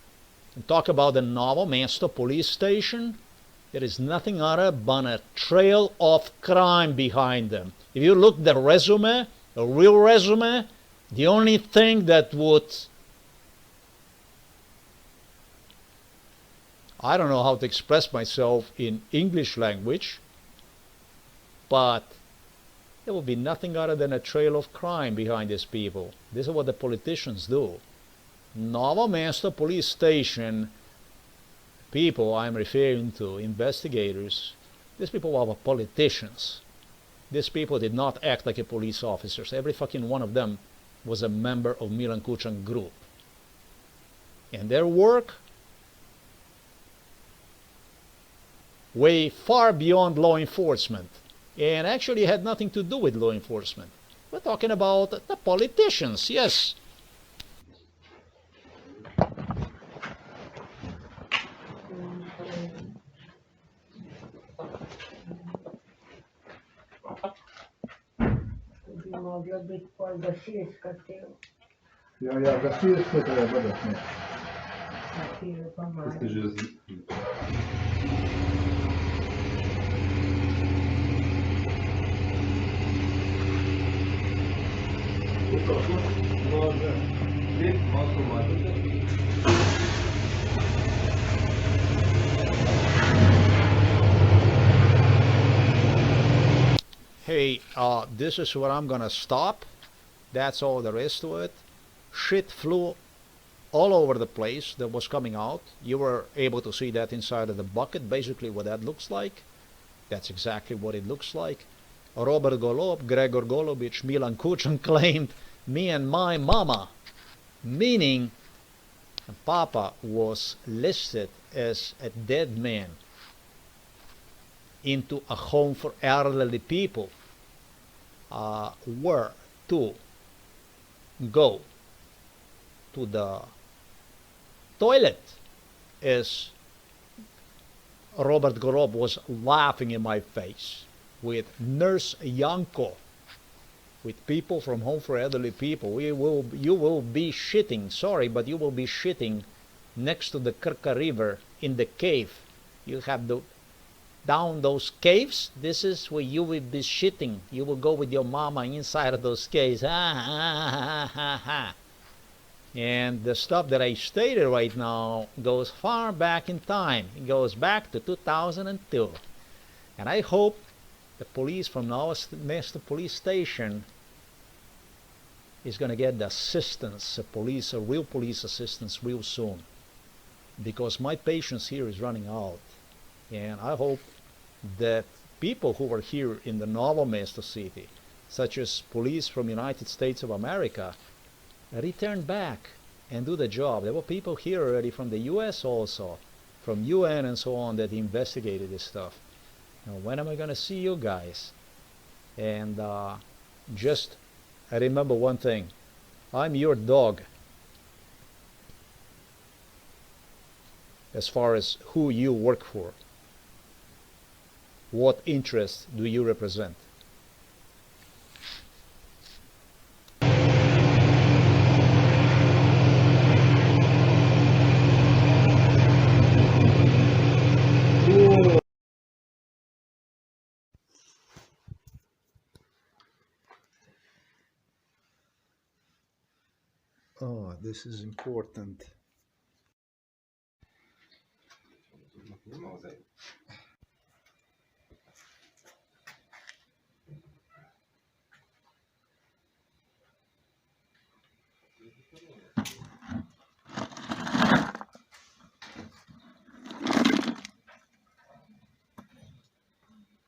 and talk about the Novo Mesto police station, there is nothing other but a trail of crime behind them. If you look at the resume, a real resume, the only thing that would, I don't know how to express myself in English language, but there will be nothing other than a trail of crime behind these people. This is what the politicians do. Novo Mesto police station people I'm referring to, investigators, these people were politicians. These people did not act like a police officers. Every fucking one of them was a member of Milan Kučan group. And their work way far beyond law enforcement, and actually had nothing to do with law enforcement. We're talking about the politicians, yes. moglo biti pol gasilska cev. Ja, gasilsko treba, da smo. Gasilsko pa malo. Ste že Hey, this is where I'm gonna stop. That's all there is to it. Shit flew all over the place that was coming out. You were able to see that inside of the bucket, basically what that looks like. That's exactly what it looks like. Robert Golob, Gregor Golobic, Milan Kučan claimed me and my mama, meaning Papa was listed as a dead man into a home for elderly people, were to go to the toilet, as Robert Golob was laughing in my face with Nurse Yanko, with people from Home for Elderly People. You will be shitting, sorry, but you will be shitting next to the Krka River in the cave. You have the down those caves. This is where you will be shitting. You will go with your mama inside of those caves. And the stuff that I stated right now goes far back in time. It goes back to 2002. And I hope the police from the next police station is going to get the assistance, a real police assistance real soon. Because my patience here is running out. And I hope that people who are here in the Novo Mesto city, such as police from the United States of America, return back and do the job. There were people here already from the US also, from UN and so on, that investigated this stuff. Now, when am I going to see you guys? And just remember one thing. I'm your dog. As far as who you work for. What interests do you represent? Oh, this is important.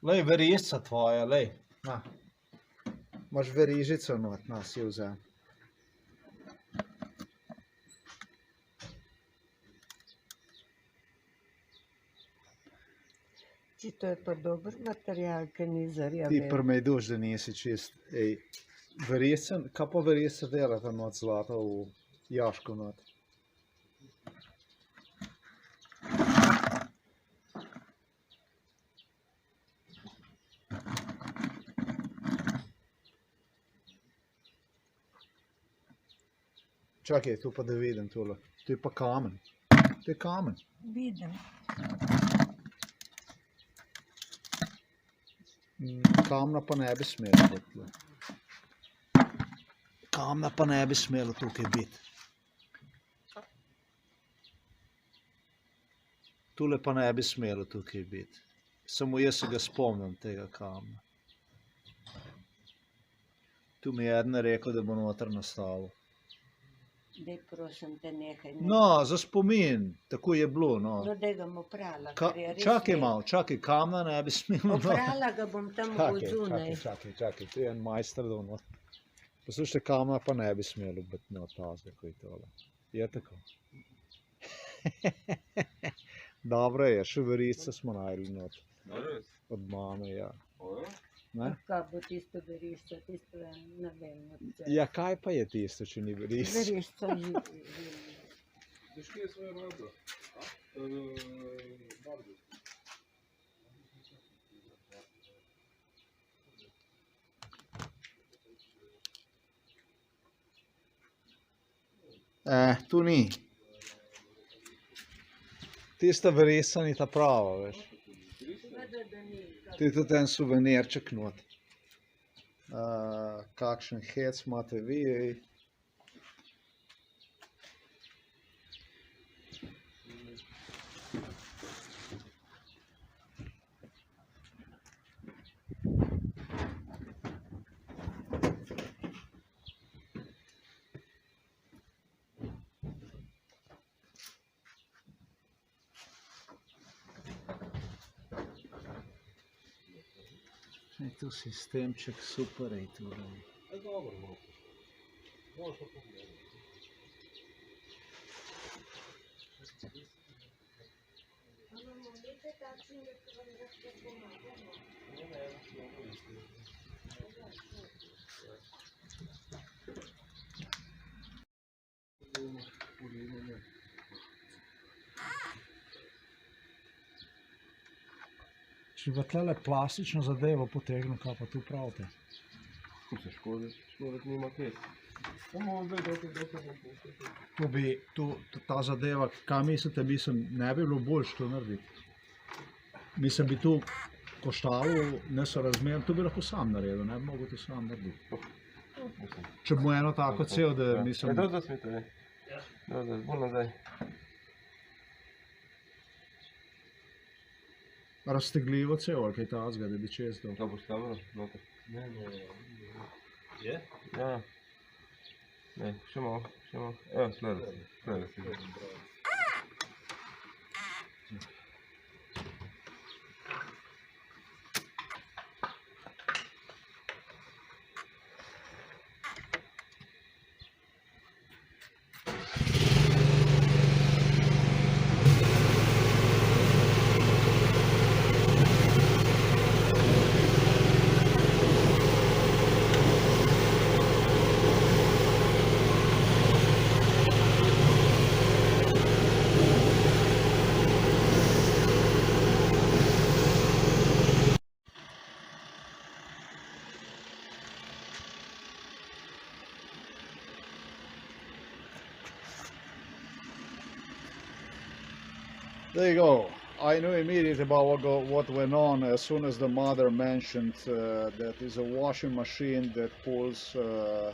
Lej, verižica tvoja, lej. Na. Imaš verižico not, na, si vzem. Či to je pa dober material, ki ni Ti zarjaven. prmejduš, da nisi čist. Ej, verižica, kaj pa verižica delata not zlata v jašku not? Čakaj, tu pa da vidim tole. Tu je pa kamen. To je kamen. Vidim. Kamna pa ne bi smelo biti. Kamna pa ne bi smelo tukaj biti. Tule pa ne bi smelo tukaj biti. Samo jaz se ga spomnim tega kamna. Tu mi je eden rekel, da bo noter nastavil. Dej, prosim te, nekaj. No, za spomin, tako je bilo, no. No, dej ga bom oprala, ker je res Čakaj lep. malo, čakaj, kamna ne bi smelo. Oprala ga bom tam odzunaj. Čakaj, tu je en majster dol. Poslušajte, kamna pa ne bi smelo biti not tazga, ko je tole. Je tako. Dobro je, še verižice smo najdli not. Od mame, ja. Ne? Kaj bo tisto verižica, tisto je, ne vem. Ja, kaj pa je tisto, če ni verižica? Verižica živi. Veš, kje je svoje radio? Bardo. Tu ni. Tista verjetno ni ta prava, veš. Tu je tudi en suvenirček not. Kakšen hec imate vi? Je tu sistemček super, je tu. Če bi tlele plastično zadevo potegnil, kaj pa tu pravite? Se škodi, nima kaj. Samo zdaj, dokaj. To bi, ta zadeva, kaj mislite, ne bi bilo boljše to narediti? Mislim, bi tu koštalo nesorazmerno, to bi lahko sam naredil, ne bi mogel to sam narediti. Če bi mu eno tako cel, da mislim... Je to za smite, ne? Bolj nazaj. Raztegljivo cel, ali kaj tazga, da bi čez dol. To boš stavilo? Noter. Ne. Je? Ja. Ne, še malo. Evo, slede si. There you go. I knew immediately about what went on as soon as the mother mentioned that is a washing machine that pulls the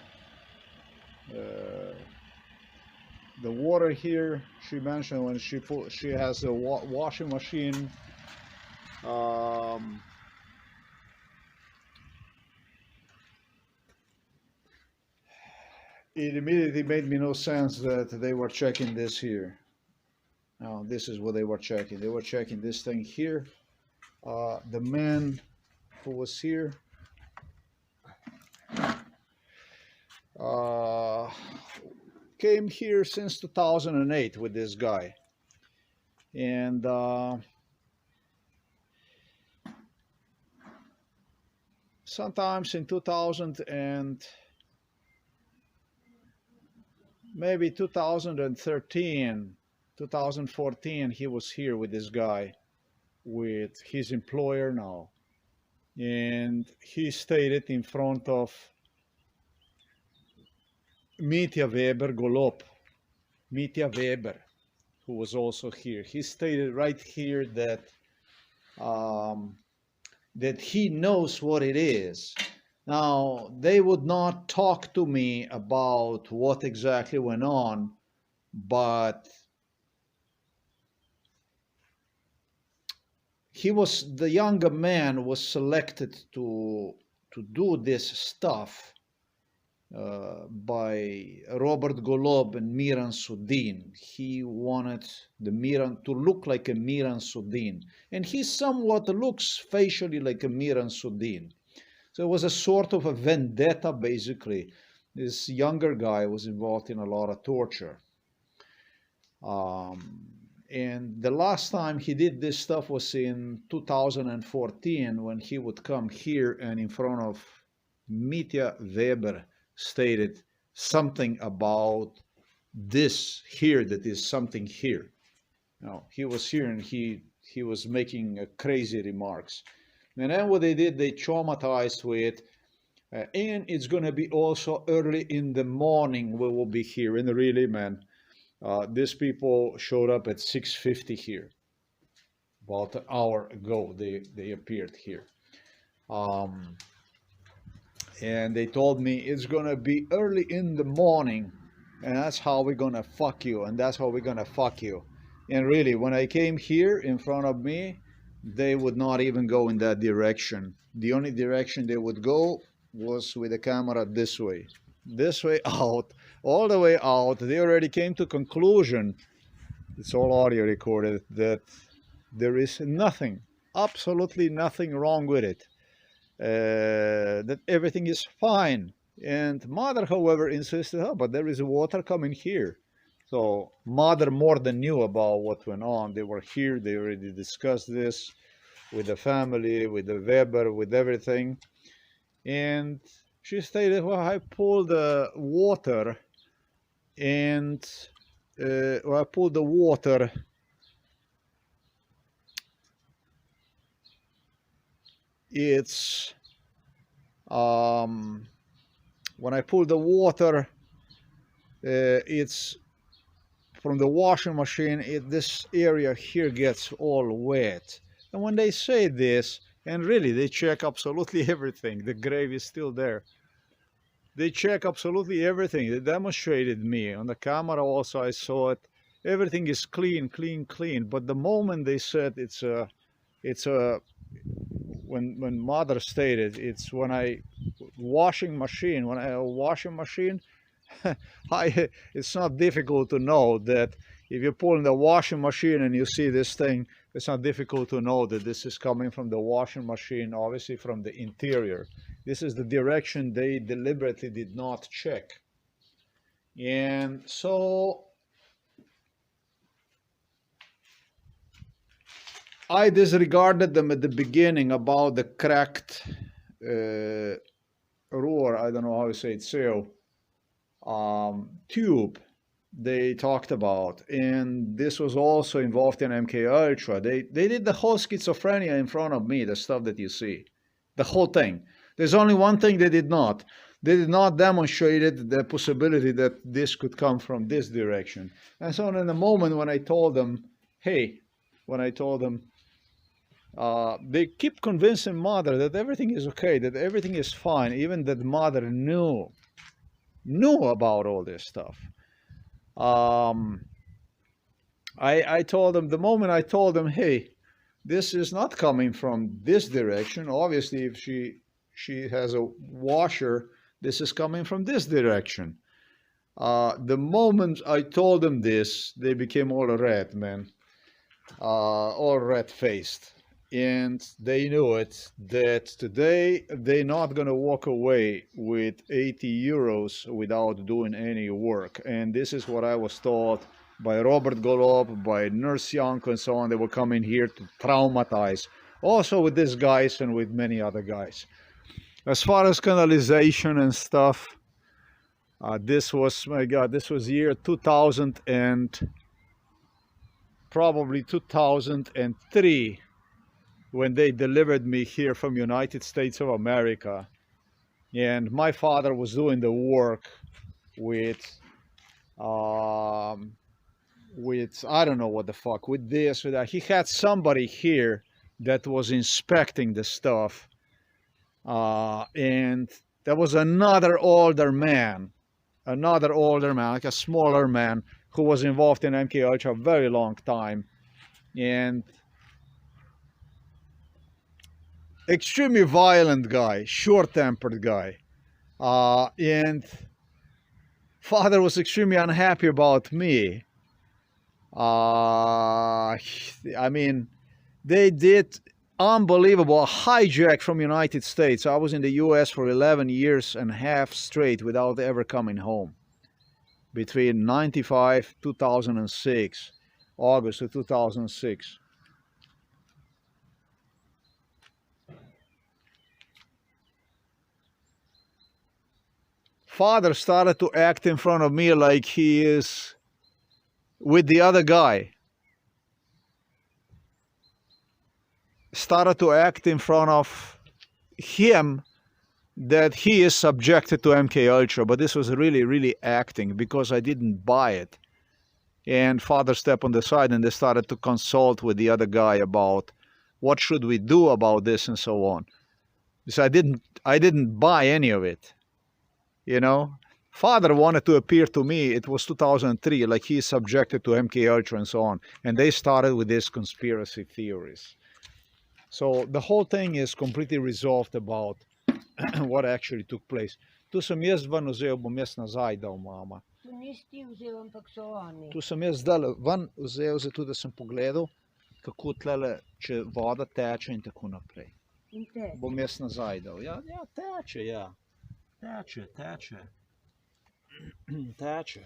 water here. She mentioned when she has a washing machine. It immediately made me no sense that they were checking this here. Now, this is what they were checking. They were checking this thing here. The man who was here came here since 2008 with this guy. And sometimes in 2000 and maybe 2013, 2014, he was here with this guy, with his employer now. And he stated in front of Mitja Golob, who was also here. He stated right here that that he knows what it is. Now, they would not talk to me about what exactly went on, but the younger man was selected to do this stuff by Robert Golob and Miran Sudin. He wanted the Miran to look like a Miran Sudin, and he somewhat looks facially like a Miran Sudin. So it was a sort of a vendetta, basically. This younger guy was involved in a lot of torture. And the last time he did this stuff was in 2014, when he would come here and in front of Mitja Weber stated something about this here, that is something here. Now, he was here and he was making crazy remarks. And then what they did, they traumatized with And it's going to be also early in the morning we will be here. And really, man, these people showed up at 6:50 here. About an hour ago, they appeared here. And they told me it's going to be early in the morning. And that's how we're going to fuck you. And that's how we're going to fuck you. And really, when I came here in front of me, they would not even go in that direction. The only direction they would go was with the camera this way out, all the way out. They already came to conclusion, it's all audio recorded, that there is nothing, absolutely nothing wrong with it, that everything is fine. And mother, however, insisted, oh, but there is water coming here. So mother more than knew about what went on. They were here, they already discussed this with the family, with the Weber, with everything. And she stated, well, I pulled the water and I pulled the water it's when I pull the water it's from the washing machine, this area here gets all wet. And when they say this, and really they check absolutely everything, the grave is still there, they check absolutely everything. They demonstrated me on the camera also, I saw it, everything is clean, but the moment they said it's a when mother stated it's when I washing machine, it's not difficult to know that if you pull in the washing machine and you see this thing, it's not difficult to know that this is coming from the washing machine, obviously from the interior. This is the direction they deliberately did not check. And so I disregarded them at the beginning about the cracked roar, I don't know how you say it, seal, tube they talked about. And this was also involved in MK Ultra. They did the whole schizophrenia in front of me, the stuff that you see, the whole thing. There's only one thing they did not. They did not demonstrate the possibility that this could come from this direction. And so in the moment when I told them, hey, they keep convincing mother that everything is okay, that everything is fine, even that mother knew about all this stuff. I told them, the moment I told them, hey, this is not coming from this direction. Obviously, if she has a washer, this is coming from this direction. The moment I told them this, they became all red, man, all red-faced. And they knew it, that today they're not going to walk away with 80 euros without doing any work. And this is what I was taught by Robert Golob, by Nurse Yanko and so on. They were coming here to traumatize. Also with these guys and with many other guys. As far as canalization and stuff, this was, my God, this was year 2000 and probably 2003. When they delivered me here from United States of America. And my father was doing the work with I don't know what the fuck, with this, with that. He had somebody here that was inspecting the stuff. And there was another older man, like a smaller man, who was involved in MK Ultra a very long time. And extremely violent guy, short-tempered guy. And father was extremely unhappy about me. I mean, they did unbelievable hijack from United States. I was in the US for 11 years and a half straight without ever coming home. Between 95, 2006, August of 2006. Father started to act in front of me like he is with the other guy. Started to act in front of him that he is subjected to MK Ultra, but this was really, really acting because I didn't buy it. And Father stepped on the side and they started to consult with the other guy about what should we do about this and so on. So I didn't buy any of it, you know. Father wanted to appear to me, it was 2003, like he is subjected to MK Ultra and so on. And they started with these conspiracy theories. So the whole thing is completely resolved about what actually took place. Tu sem jaz ven vzel, bom jaz nazaj dal, mama. Tu nisi ti vzel, ampak so oni. Tu sem jaz zdaj ven vzel, zato da sem pogledal, kako tlele, če voda teče in tako naprej. In te. Bom jaz nazaj dal. Ja, teče, ja. Teče. Teče.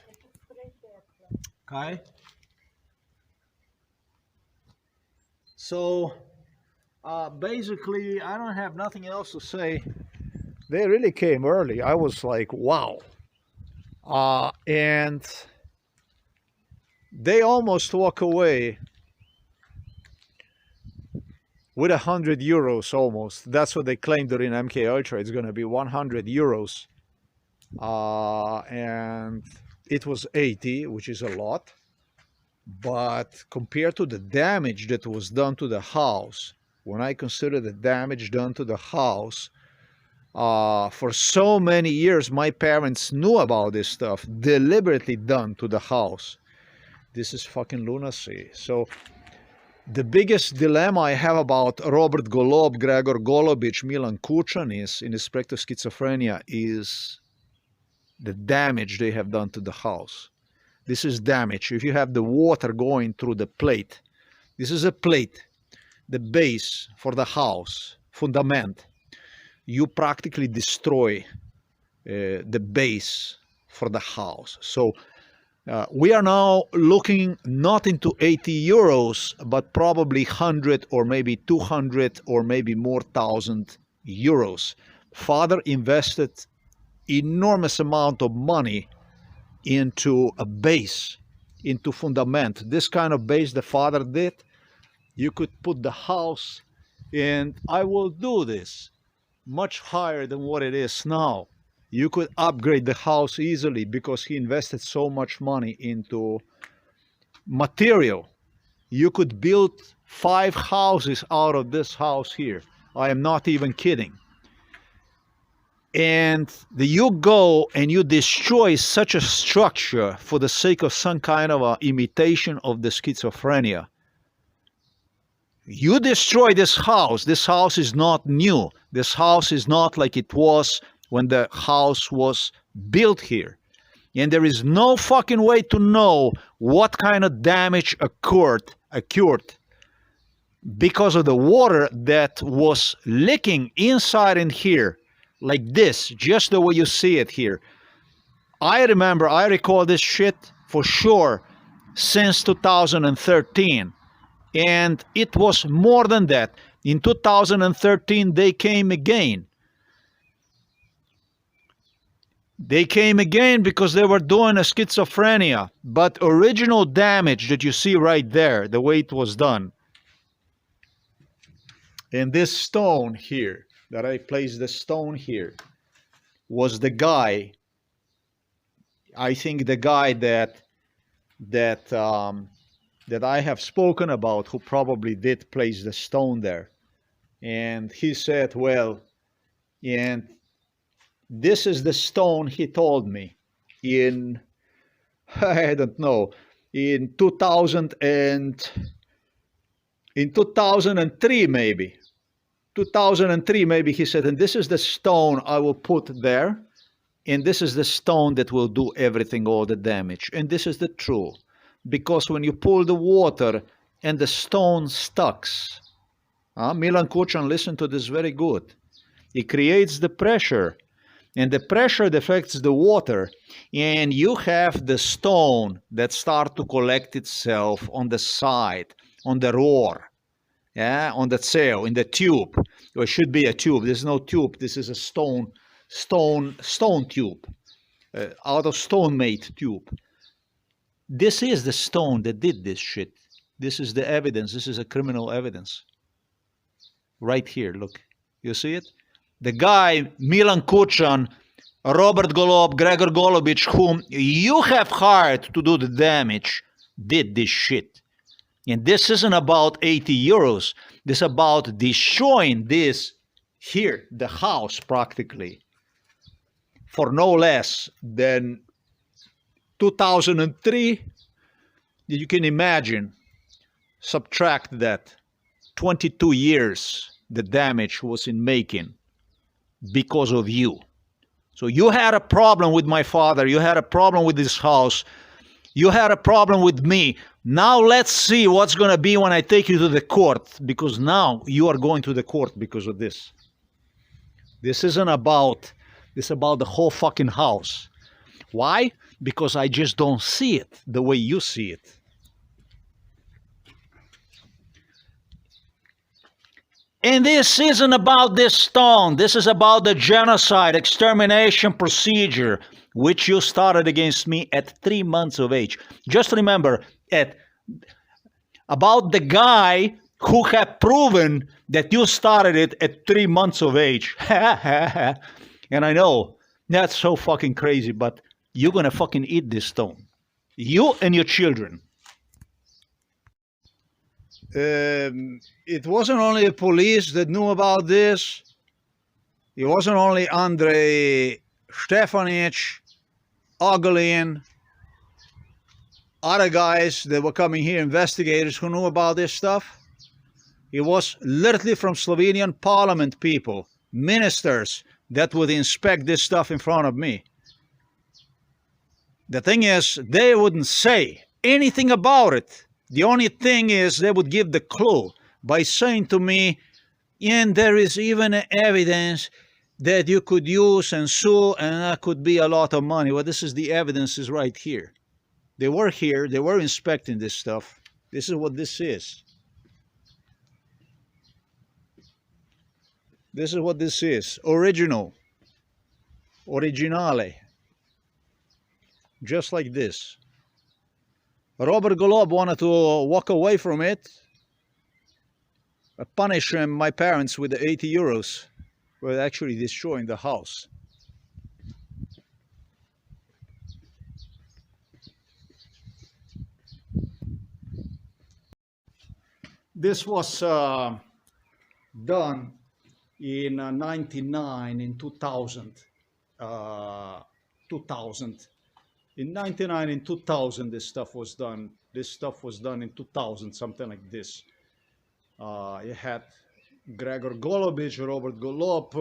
Kaj? So, basically, I don't have nothing else to say. They really came early. I was like, wow. And they almost walk away with 100 euros almost. That's what they claimed during MK Ultra. It's going to be 100 euros. And it was 80, which is a lot. But compared to the damage that was done to the house, when I consider the damage done to the house, for so many years, my parents knew about this stuff, deliberately done to the house. This is fucking lunacy. So the biggest dilemma I have about Robert Golob, Gregor Golobic, Milan Kučan is, in respect of schizophrenia, is the damage they have done to the house. This is damage. If you have the water going through the plate, this is a plate, the base for the house, fundament. You practically destroy the base for the house. So we are now looking not into 80 euros, but probably 100 or maybe 200 or maybe more thousand euros. Father invested enormous amount of money into a base, into fundament. This kind of base the father did, you could put the house, and I will do this, much higher than what it is now. You could upgrade the house easily because he invested so much money into material. You could build 5 houses out of this house here. I am not even kidding. And you go and you destroy such a structure for the sake of some kind of a imitation of the schizophrenia. You destroy this house. This house is not new. This house is not like it was when the house was built here. And there is no fucking way to know what kind of damage occurred because of the water that was leaking inside and here, like this, just the way you see it here. I recall this shit for sure since 2013. And it was more than that. In 2013, they came again. They came again because they were doing a schizophrenia. But original damage that you see right there, the way it was done. And this stone here, that I placed the stone here, was the guy, I think the guy that I have spoken about, who probably did place the stone there. And he said, well, and this is the stone, he told me, in, I don't know, in 2003 maybe. 2003 maybe, he said, and this is the stone I will put there, and this is the stone that will do everything, all the damage. And this is the truth. Because when you pull the water and the stone stucks, Milan Kučan, listen to this very good. It creates the pressure, and the pressure affects the water, and you have the stone that start to collect itself on the side, on the roar, yeah, on the sail, in the tube. It should be a tube. There's no tube. This is a stone tube, out of stone-made tube. This is the stone that did this shit. This is the evidence. This is a criminal evidence. Right here, look. You see it? the guy, Milan Kučan, Robert Golob, Gregor Golobic, whom you have hired to do the damage, did this shit. And this isn't about 80 euros. This is about destroying this here, the house practically, for no less than 2003. You can imagine, subtract that, 22 years the damage was in making because of you. So you had a problem with my father, you had a problem with this house, you had a problem with me. Now let's see what's going to be when I take you to the court, because now you are going to the court because of this. This isn't about, this is about the whole fucking house. Why? Because I just don't see it the way you see it. And this isn't about this stone. This is about the genocide, extermination procedure, which you started against me at 3 months of age. Just remember, about the guy who had proven that you started it at 3 months of age. And I know, that's so fucking crazy, but you're gonna fucking eat this stone. You and your children. It wasn't only the police that knew about this. It wasn't only Andrei Stefanic, Ogolin, other guys that were coming here, investigators who knew about this stuff. It was literally from Slovenian parliament people, ministers that would inspect this stuff in front of me. The thing is, they wouldn't say anything about it. The only thing is they would give the clue by saying to me, and there is even evidence that you could use and sue, and that could be a lot of money. Well, this is the evidence is right here. They were here, they were inspecting this stuff. This is what this is. This is what this is. Original. Originale. Just like this. Robert Golob wanted to walk away from it. I punished my parents with the 80 euros. We're actually destroying the house. This was done in 99, in 2000. 2000. In 99 and 2000, this stuff was done. This stuff was done in 2000, something like this. You had Gregor Golobic, Robert Golob,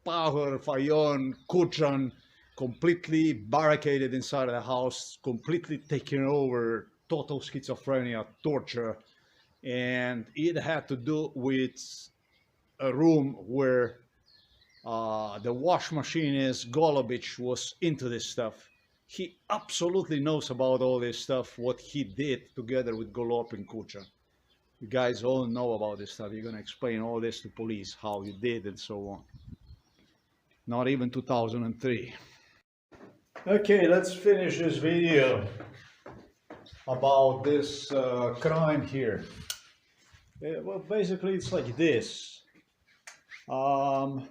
Power, Fajon, Kučan, completely barricaded inside of the house, completely taken over, total schizophrenia, torture. And it had to do with a room where the wash machine is. Golobic was into this stuff. He absolutely knows about all this stuff, what he did together with Golob and Kučan. You guys all know about this stuff. You're going to explain all this to police, how you did and so on. Not even 2003. Okay, let's finish this video about this crime here. Well, basically it's like this. Oh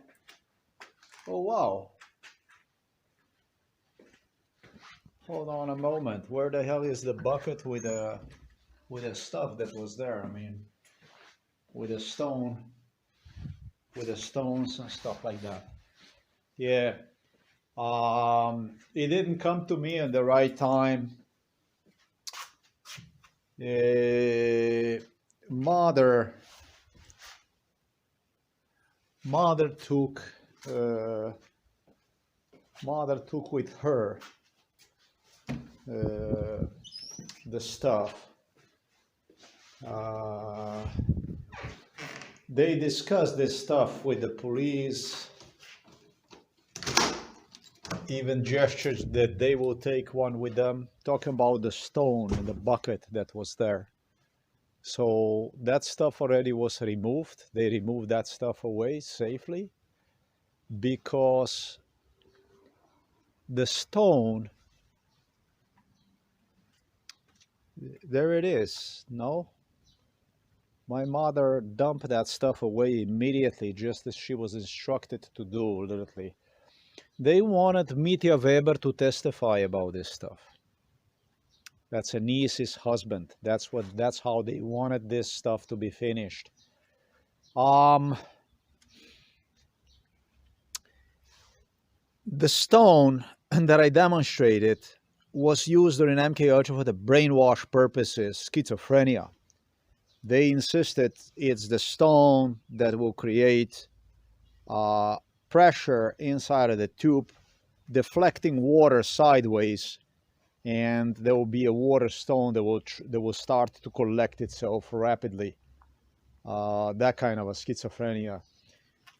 wow. Hold on a moment. Where the hell is the bucket with the stuff that was there? I mean, with the stone, with the stones and stuff like that. Yeah. It didn't come to me at the right time. Mother took with her the stuff. They discussed this stuff with the police, even gestured that they will take one with them, talking about the stone and the bucket that was there. So that stuff already was removed. They removed that stuff away safely because the stone, there it is, no? My mother dumped that stuff away immediately, just as she was instructed to do, literally. They wanted Mitya Weber to testify about this stuff. That's Anise's husband. That's how they wanted this stuff to be finished. The stone that I demonstrated was used during MK Ultra for the brainwash purposes, schizophrenia. They insisted it's the stone that will create pressure inside of the tube, deflecting water sideways, and there will be a water stone that will start to collect itself rapidly. That kind of a schizophrenia.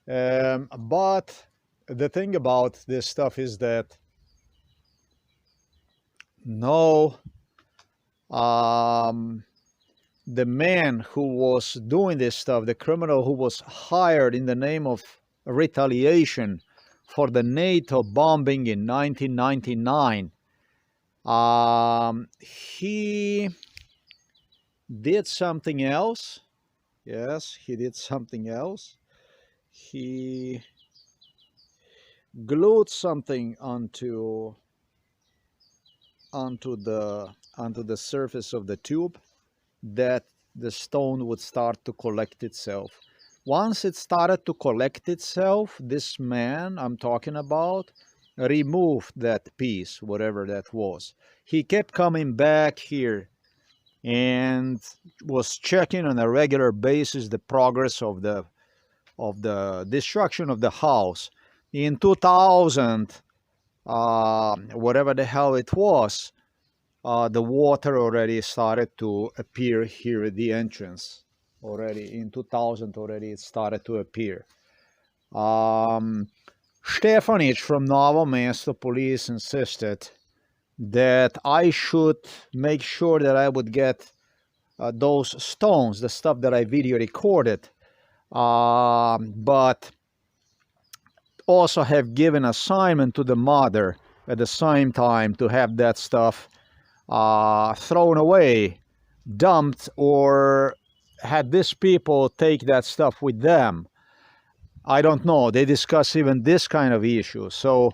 But the thing about this stuff is that no, the man who was doing this stuff, the criminal who was hired in the name of retaliation for the NATO bombing in 1999, he did something else. Yes, he did something else. He glued something onto the surface of the tube that the stone would start to collect itself. Once it started to collect itself, this man I'm talking about removed that piece, whatever that was. He kept coming back here and was checking on a regular basis the progress of the destruction of the house. In 2000, whatever the hell it was, the water already started to appear here at the entrance. Already in 2000, already it started to appear. Stefanic from Novo Mesto police insisted that I should make sure that I would get those stones, the stuff that I video recorded, but also have given assignment to the mother at the same time to have that stuff thrown away, dumped, or had these people take that stuff with them. I don't know. They discuss even this kind of issue. So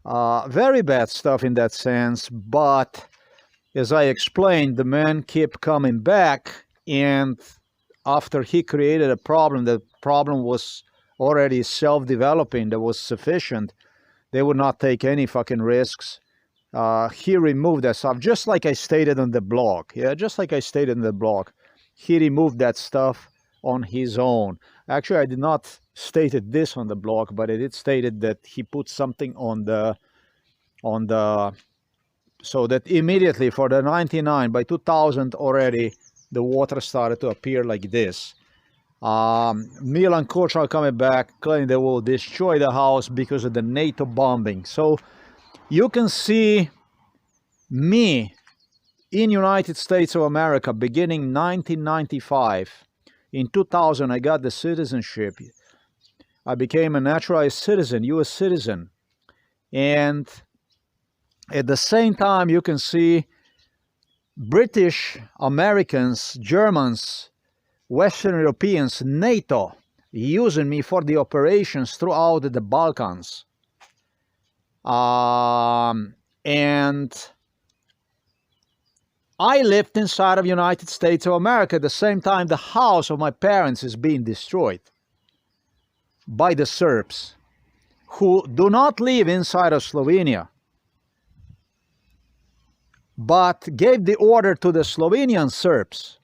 very bad stuff in that sense. But as I explained, the man kept coming back, and after he created a problem, the problem was already self-developing, that was sufficient. They would not take any fucking risks. He removed that stuff, just like I stated on the blog. Yeah, just like I stated in the blog. He removed that stuff on his own. Actually, I did not stated this on the blog, but I did stated that he put something on the so that immediately for the 99, by 2000 already, the water started to appear like this. Milan Kučan coming back, claiming they will destroy the house because of the NATO bombing. So you can see me in United States of America beginning 1995. In 2000, I got the citizenship. I became a naturalized citizen, U.S. citizen. And at the same time, you can see British, Americans, Germans, Western Europeans, NATO, using me for the operations throughout the Balkans. And I lived inside of United States of America at the same time the house of my parents is being destroyed by the Serbs, who do not live inside of Slovenia, but gave the order to the Slovenian Serbs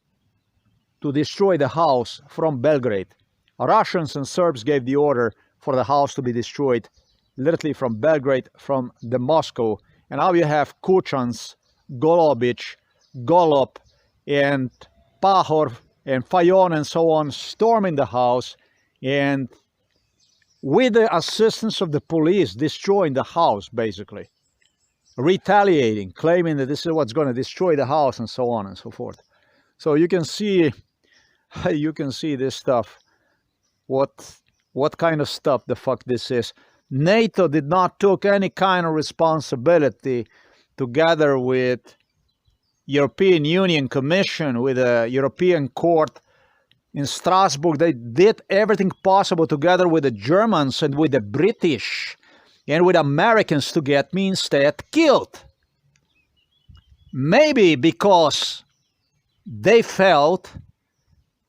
to destroy the house from Belgrade. Russians and Serbs gave the order for the house to be destroyed literally from Belgrade, from the Moscow. And now you have Kučans, Golobic, Golub, and Pahor, and Fajon, and so on, storming the house, and with the assistance of the police, destroying the house, basically. Retaliating, claiming that this is what's going to destroy the house, and so on and so forth. So you can see this stuff, what kind of stuff the fuck this is. NATO did not took any kind of responsibility together with European Union Commission, with a European Court, in Strasbourg. They did everything possible together with the Germans and with the British and with Americans to get me instead killed. Maybe because they felt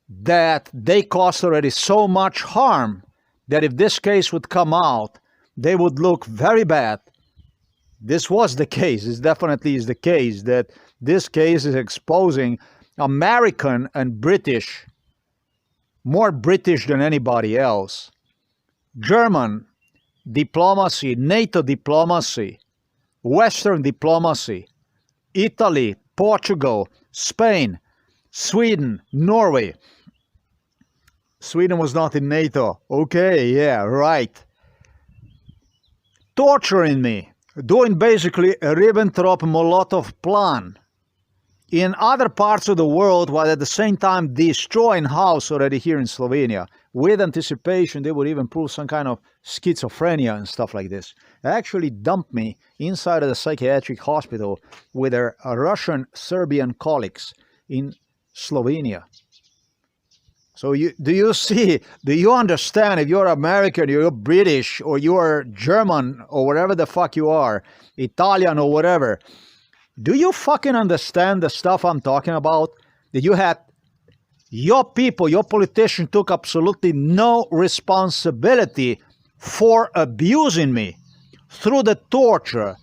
that they caused already so much harm that if this case would come out, they would look very bad. This was the case. It definitely is the case that this case is exposing American and British, more British than anybody else, German diplomacy, NATO diplomacy, Western diplomacy, Italy, Portugal, Spain, Sweden, Norway. Sweden was not in NATO. Okay, yeah, right. Torturing me, doing basically a Ribbentrop-Molotov plan in other parts of the world, while at the same time destroying house already here in Slovenia. With anticipation, they would even prove some kind of schizophrenia and stuff like this. They actually dumped me inside of the psychiatric hospital with their Russian Serbian colleagues in Slovenia. So do you understand, if you're American, you're British, or you're German, or whatever the fuck you are, Italian or whatever, do you fucking understand the stuff I'm talking about? That you had your people, your politicians took absolutely no responsibility for abusing me through the torture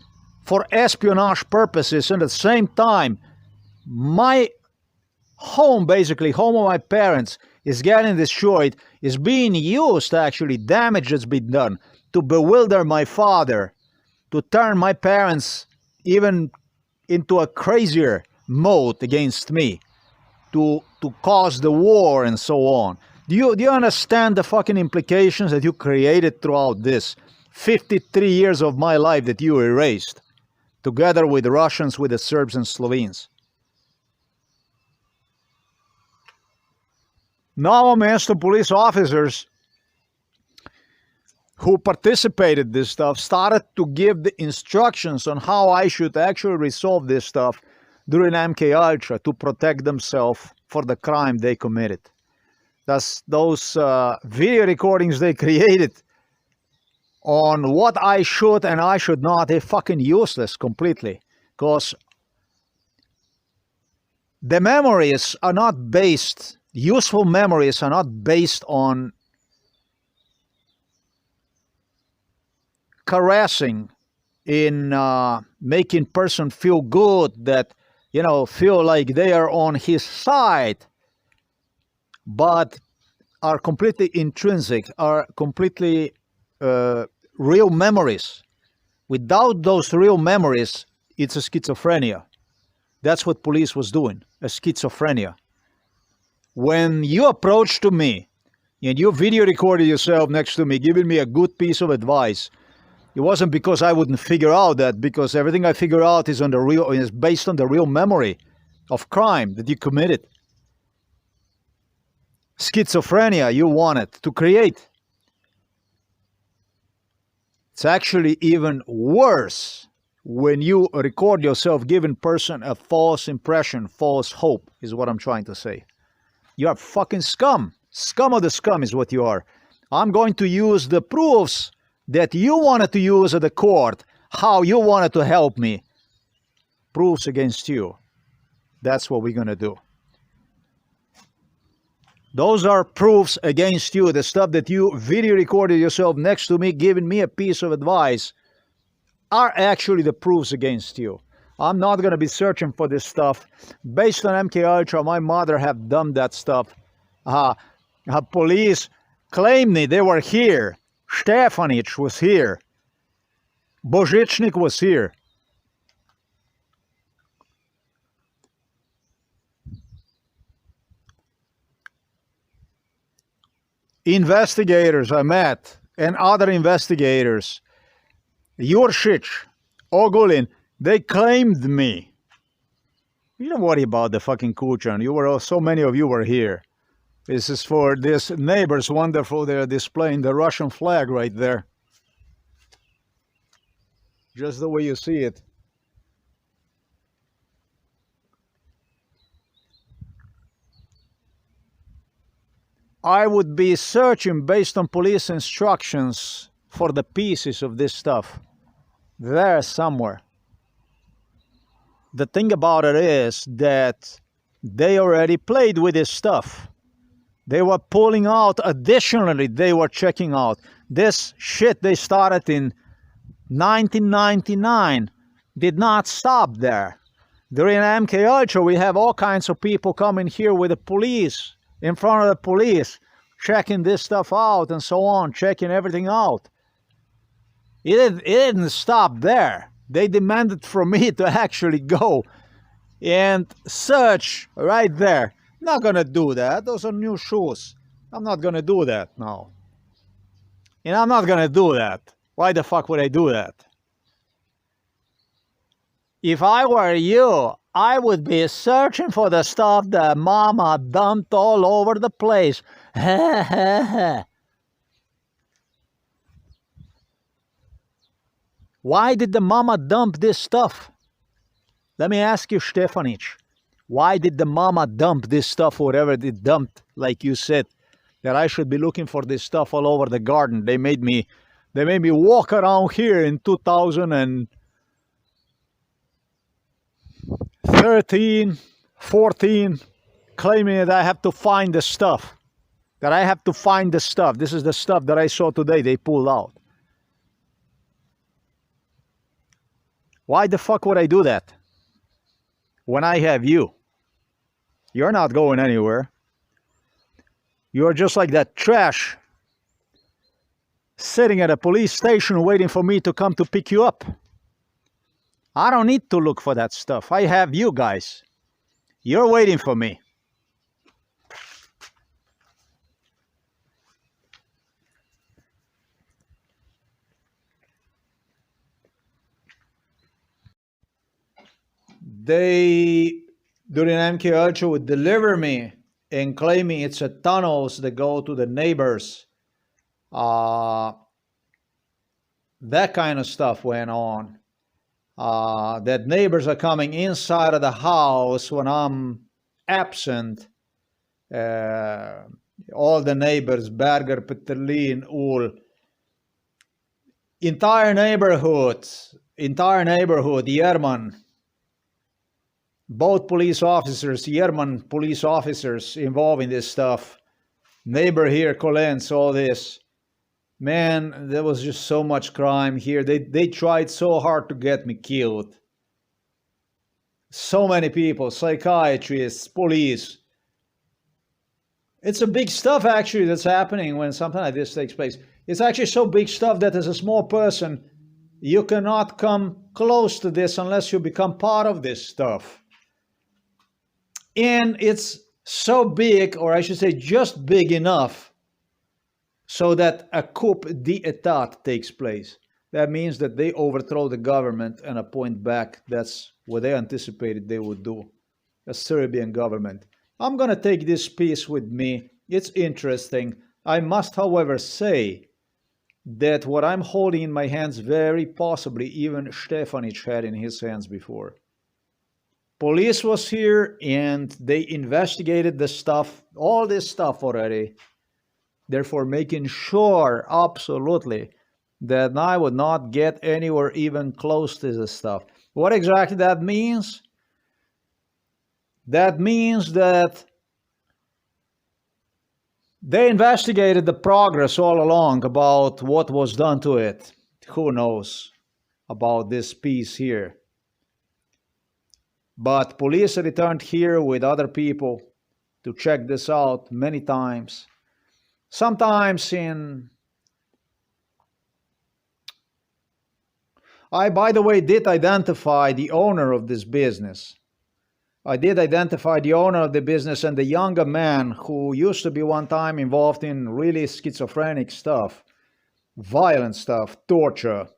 for espionage purposes, and at the same time, my home, basically, home of my parents, is getting destroyed, is being used, actually, damage has been done to bewilder my father, to turn my parents even into a crazier mode against me, to cause the war and so on. Do you understand the fucking implications that you created throughout this 53 years of my life that you erased, together with the Russians, with the Serbs and Slovenes? Now, Master police officers who participated in this stuff started to give the instructions on how I should actually resolve this stuff during MK Ultra to protect themselves for the crime they committed. Thus, those video recordings they created on what I should and I should not, they're fucking useless completely, because the memories are not based, useful memories are not based on caressing, in making person feel good, that, you know, feel like they are on his side, but are completely intrinsic, are completely real memories. Without those real memories, it's a schizophrenia. That's what police was doing, a schizophrenia. When you approached to me and you video recorded yourself next to me, giving me a good piece of advice, it wasn't because I wouldn't figure out that, because everything I figure out is based on the real memory of crime that you committed. Schizophrenia you wanted to create. It's actually even worse when you record yourself giving person a false impression, false hope, is what I'm trying to say. You are fucking scum. Scum of the scum is what you are. I'm going to use the proofs that you wanted to use at the court, how you wanted to help me. Proofs against you. That's what we're going to do. Those are proofs against you. The stuff that you video recorded yourself next to me, giving me a piece of advice, are actually the proofs against you. I'm not going to be searching for this stuff. Based on MK Ultra, my mother have done that stuff. Police claimed me. They were here. Stefanic was here. Božičnik was here. Investigators I met, and other investigators, Juršić, Ogulin, they claimed me. You don't worry about the fucking Kučan. You were, so many of you were here. This is for this neighbors, wonderful. They're displaying the Russian flag right there. Just the way you see it. I would be searching based on police instructions for the pieces of this stuff. There somewhere. The thing about it is that they already played with this stuff. They were pulling out, additionally, they were checking out. This shit they started in 1999 did not stop there. During MK Ultra, we have all kinds of people coming here with the police, in front of the police, checking this stuff out and so on, checking everything out. It didn't stop there. They demanded from me to actually go and search right there. Not gonna do that. Those are new shoes. I'm not gonna do that now. And I'm not gonna do that. Why the fuck would I do that? If I were you, I would be searching for the stuff that mama dumped all over the place. Why did the mama dump this stuff? Let me ask you, Stefanic. Why did the mama dump this stuff, whatever it dumped, like you said, that I should be looking for this stuff all over the garden? They made me walk around here in 2013, 14, claiming that I have to find the stuff. That I have to find the stuff. This is the stuff that I saw today they pulled out. Why the fuck would I do that? When I have you. You're not going anywhere. You're just like that trash sitting at a police station waiting for me to come to pick you up. I don't need to look for that stuff. I have you guys. You're waiting for me. They, during MK Ultra, would deliver me and claiming it's a tunnels that go to the neighbors. That kind of stuff went on. That neighbors are coming inside of the house when I'm absent. All the neighbors, Berger, Peterlin, all. Entire neighborhood, Yerman. Both police officers, Yerman police officers involved in this stuff. Neighbor here, Collins, all this. Man, there was just so much crime here. They tried so hard to get me killed. So many people, psychiatrists, police. It's a big stuff actually that's happening when something like this takes place. It's actually so big stuff that as a small person, you cannot come close to this unless you become part of this stuff. And it's so big, or I should say just big enough, so that a coup d'état takes place. That means that they overthrow the government and appoint back. That's what they anticipated they would do. A Serbian government. I'm going to take this piece with me. It's interesting. I must, however, say that what I'm holding in my hands, very possibly even Stefanic had in his hands before. Police was here and they investigated the stuff, all this stuff already. Therefore, making sure, absolutely, that I would not get anywhere even close to this stuff. What exactly that means? That means that they investigated the progress all along about what was done to it. Who knows about this piece here? But police returned here with other people to check this out many times. Sometimes I, by the way, did identify the owner of this business. I did identify the owner of the business and the younger man who used to be one time involved in really schizophrenic stuff, violent stuff, torture.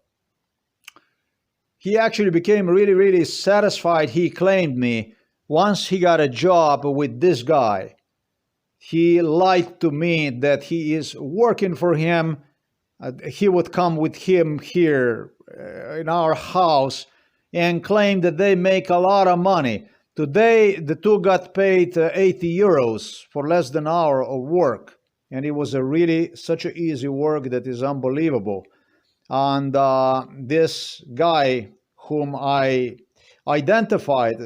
He actually became really, really satisfied, he claimed me, once he got a job with this guy. He lied to me that he is working for him. He would come with him here in our house and claim that they make a lot of money. Today, the two got paid 80 euros for less than an hour of work. and it was a really such an easy work that is unbelievable. And this guy whom I identified,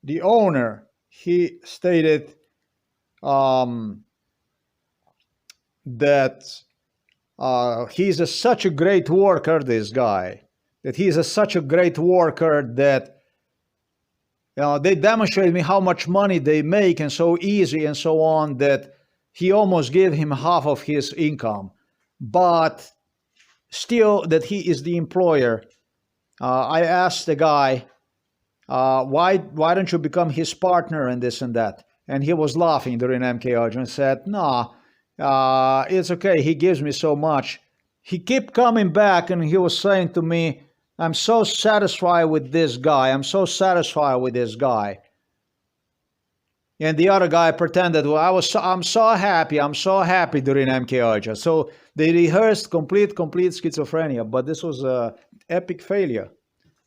the owner, he stated that he's such a great worker, this guy, that he's such a great worker that they demonstrated me how much money they make and so easy and so on, that he almost gave him half of his income, but still that he is the employer. I asked the guy, why don't you become his partner and this and that? And he was laughing during MK Ultra and said, nah, it's okay, he gives me so much. He kept coming back and he was saying to me, I'm so satisfied with this guy, I'm so satisfied with this guy. And the other guy pretended, well, I'm so happy during MK Ultra. So they rehearsed complete schizophrenia, but this was a epic failure.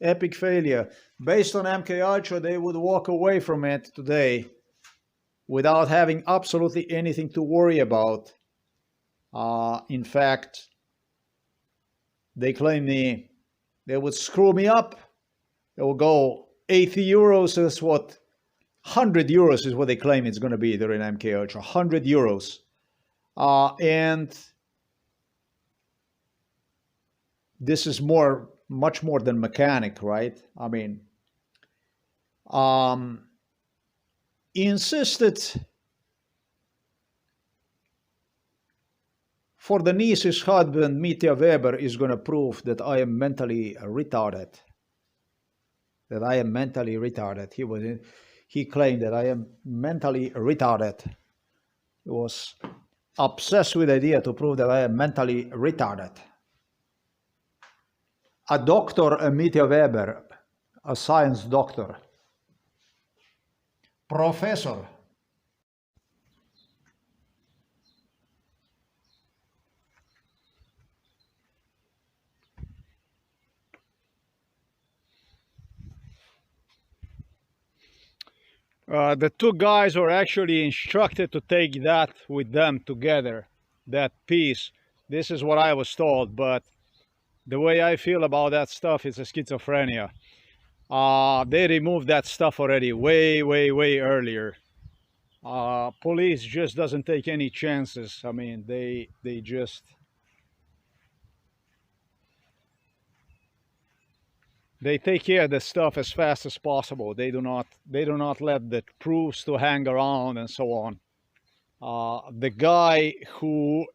Based on MK Ultra, they would walk away from it today without having absolutely anything to worry about. In fact, they claim they would screw me up. They will go 80 euros is what, 100 euros is what they claim it's going to be during MK Ultra, 100 euros. And this is much more than mechanic, right? I mean, he insisted for the niece's husband, Mitya Weber, is going to prove that I am mentally retarded. He claimed that I am mentally retarded. He was obsessed with the idea to prove that I am mentally retarded. A doctor, Mitya Weber, a science doctor, professor. The two guys were actually instructed to take that with them together, that piece. This is what I was told, but the way I feel about that stuff is a schizophrenia. They removed that stuff already way earlier. Police just doesn't take any chances. I mean, they take care of the stuff as fast as possible. They do not let the proofs to hang around and so on. The guy who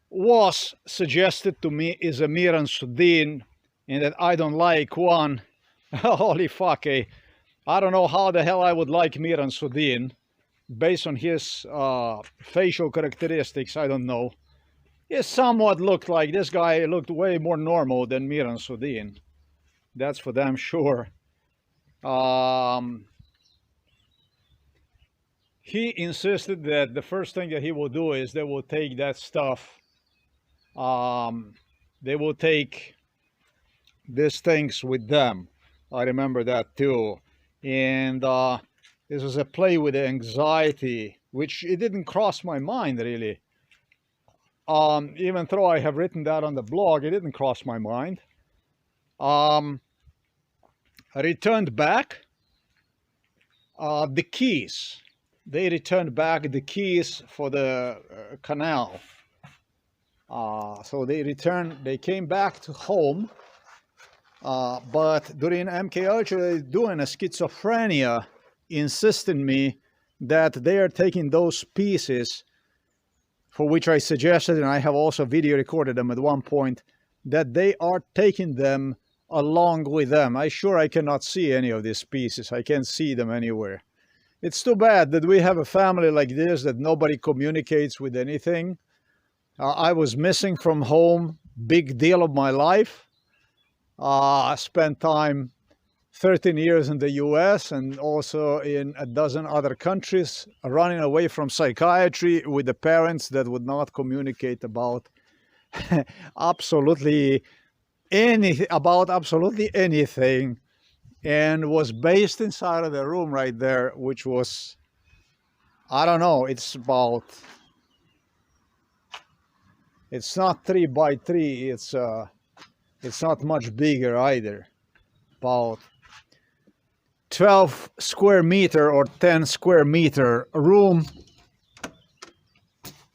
was suggested to me is a Milan Kučan, and that I don't like one. Holy fuck, I don't know how the hell I would like Milan Kučan based on his facial characteristics. I don't know. He somewhat looked like, this guy looked way more normal than Milan Kučan. That's for damn sure. He insisted that the first thing that he will do is they will take that stuff. They will take these things with them. I remember that too. And this was a play with anxiety, which it didn't cross my mind really. Even though I have written that on the blog, it didn't cross my mind. I returned back the keys. They returned back the keys for the canal. So they came back to home, but during MK Ultra, they're doing a schizophrenia, insisting me that they are taking those pieces, for which I suggested, and I have also video recorded them at one point, that they are taking them along with them. I cannot see any of these pieces. I can't see them anywhere. It's too bad that we have a family like this, that nobody communicates with anything. I was missing from home, big deal of my life. I spent time 13 years in the US and also in a dozen other countries, running away from psychiatry with the parents that would not communicate about absolutely anything, and was based inside of the room right there, which was, I don't know, it's about It's not 3 by 3. It's not much bigger either. About 12 square meter or 10 square meter room.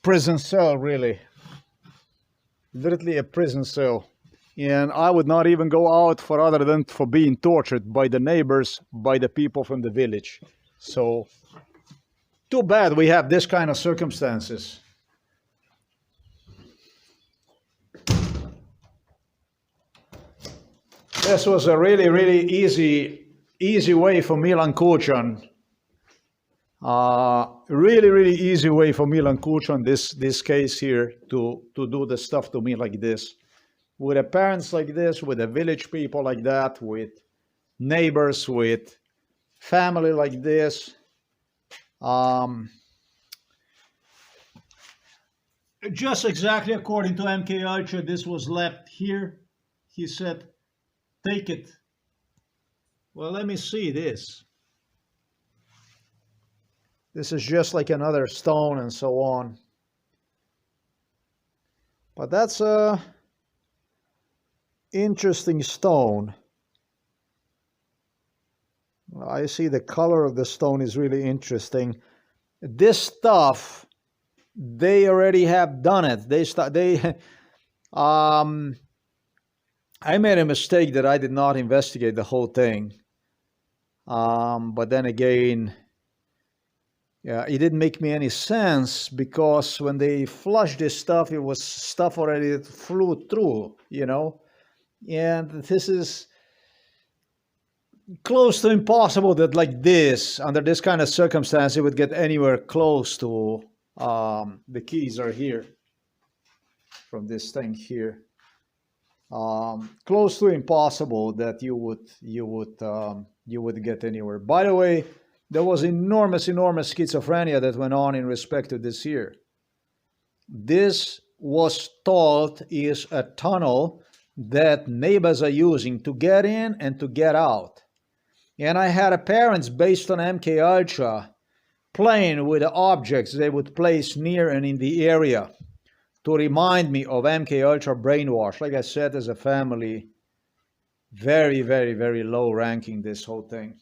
Prison cell, really. Literally a prison cell. And I would not even go out for other than for being tortured by the neighbors, by the people from the village. So, too bad we have this kind of circumstances. This was a really, really easy way for Milan Kučan. Really, really easy way for Milan Kučan, this case here, to do the stuff to me like this. With the parents like this, with the village people like that, with neighbors, with family like this. Just exactly according to MK Ultra, this was left here. He said, take it. Well, let me see this. This is just like another stone and so on. But that's a interesting stone. I see the color of the stone is really interesting. This stuff, they already have done it. I made a mistake that I did not investigate the whole thing. But then again, yeah, it didn't make me any sense, because when they flushed this stuff, it was stuff already that flew through, you know. And this is close to impossible that like this, under this kind of circumstance, it would get anywhere close to the keys are here from this thing here. Close to impossible that you would get anywhere. By the way, there was enormous schizophrenia that went on in respect to this here. This was thought is a tunnel that neighbors are using to get in and to get out. And I had a parents based on MK Ultra playing with the objects they would place near and in the area to remind me of MK Ultra brainwash. Like I said, as a family, very, very, very low ranking, this whole thing.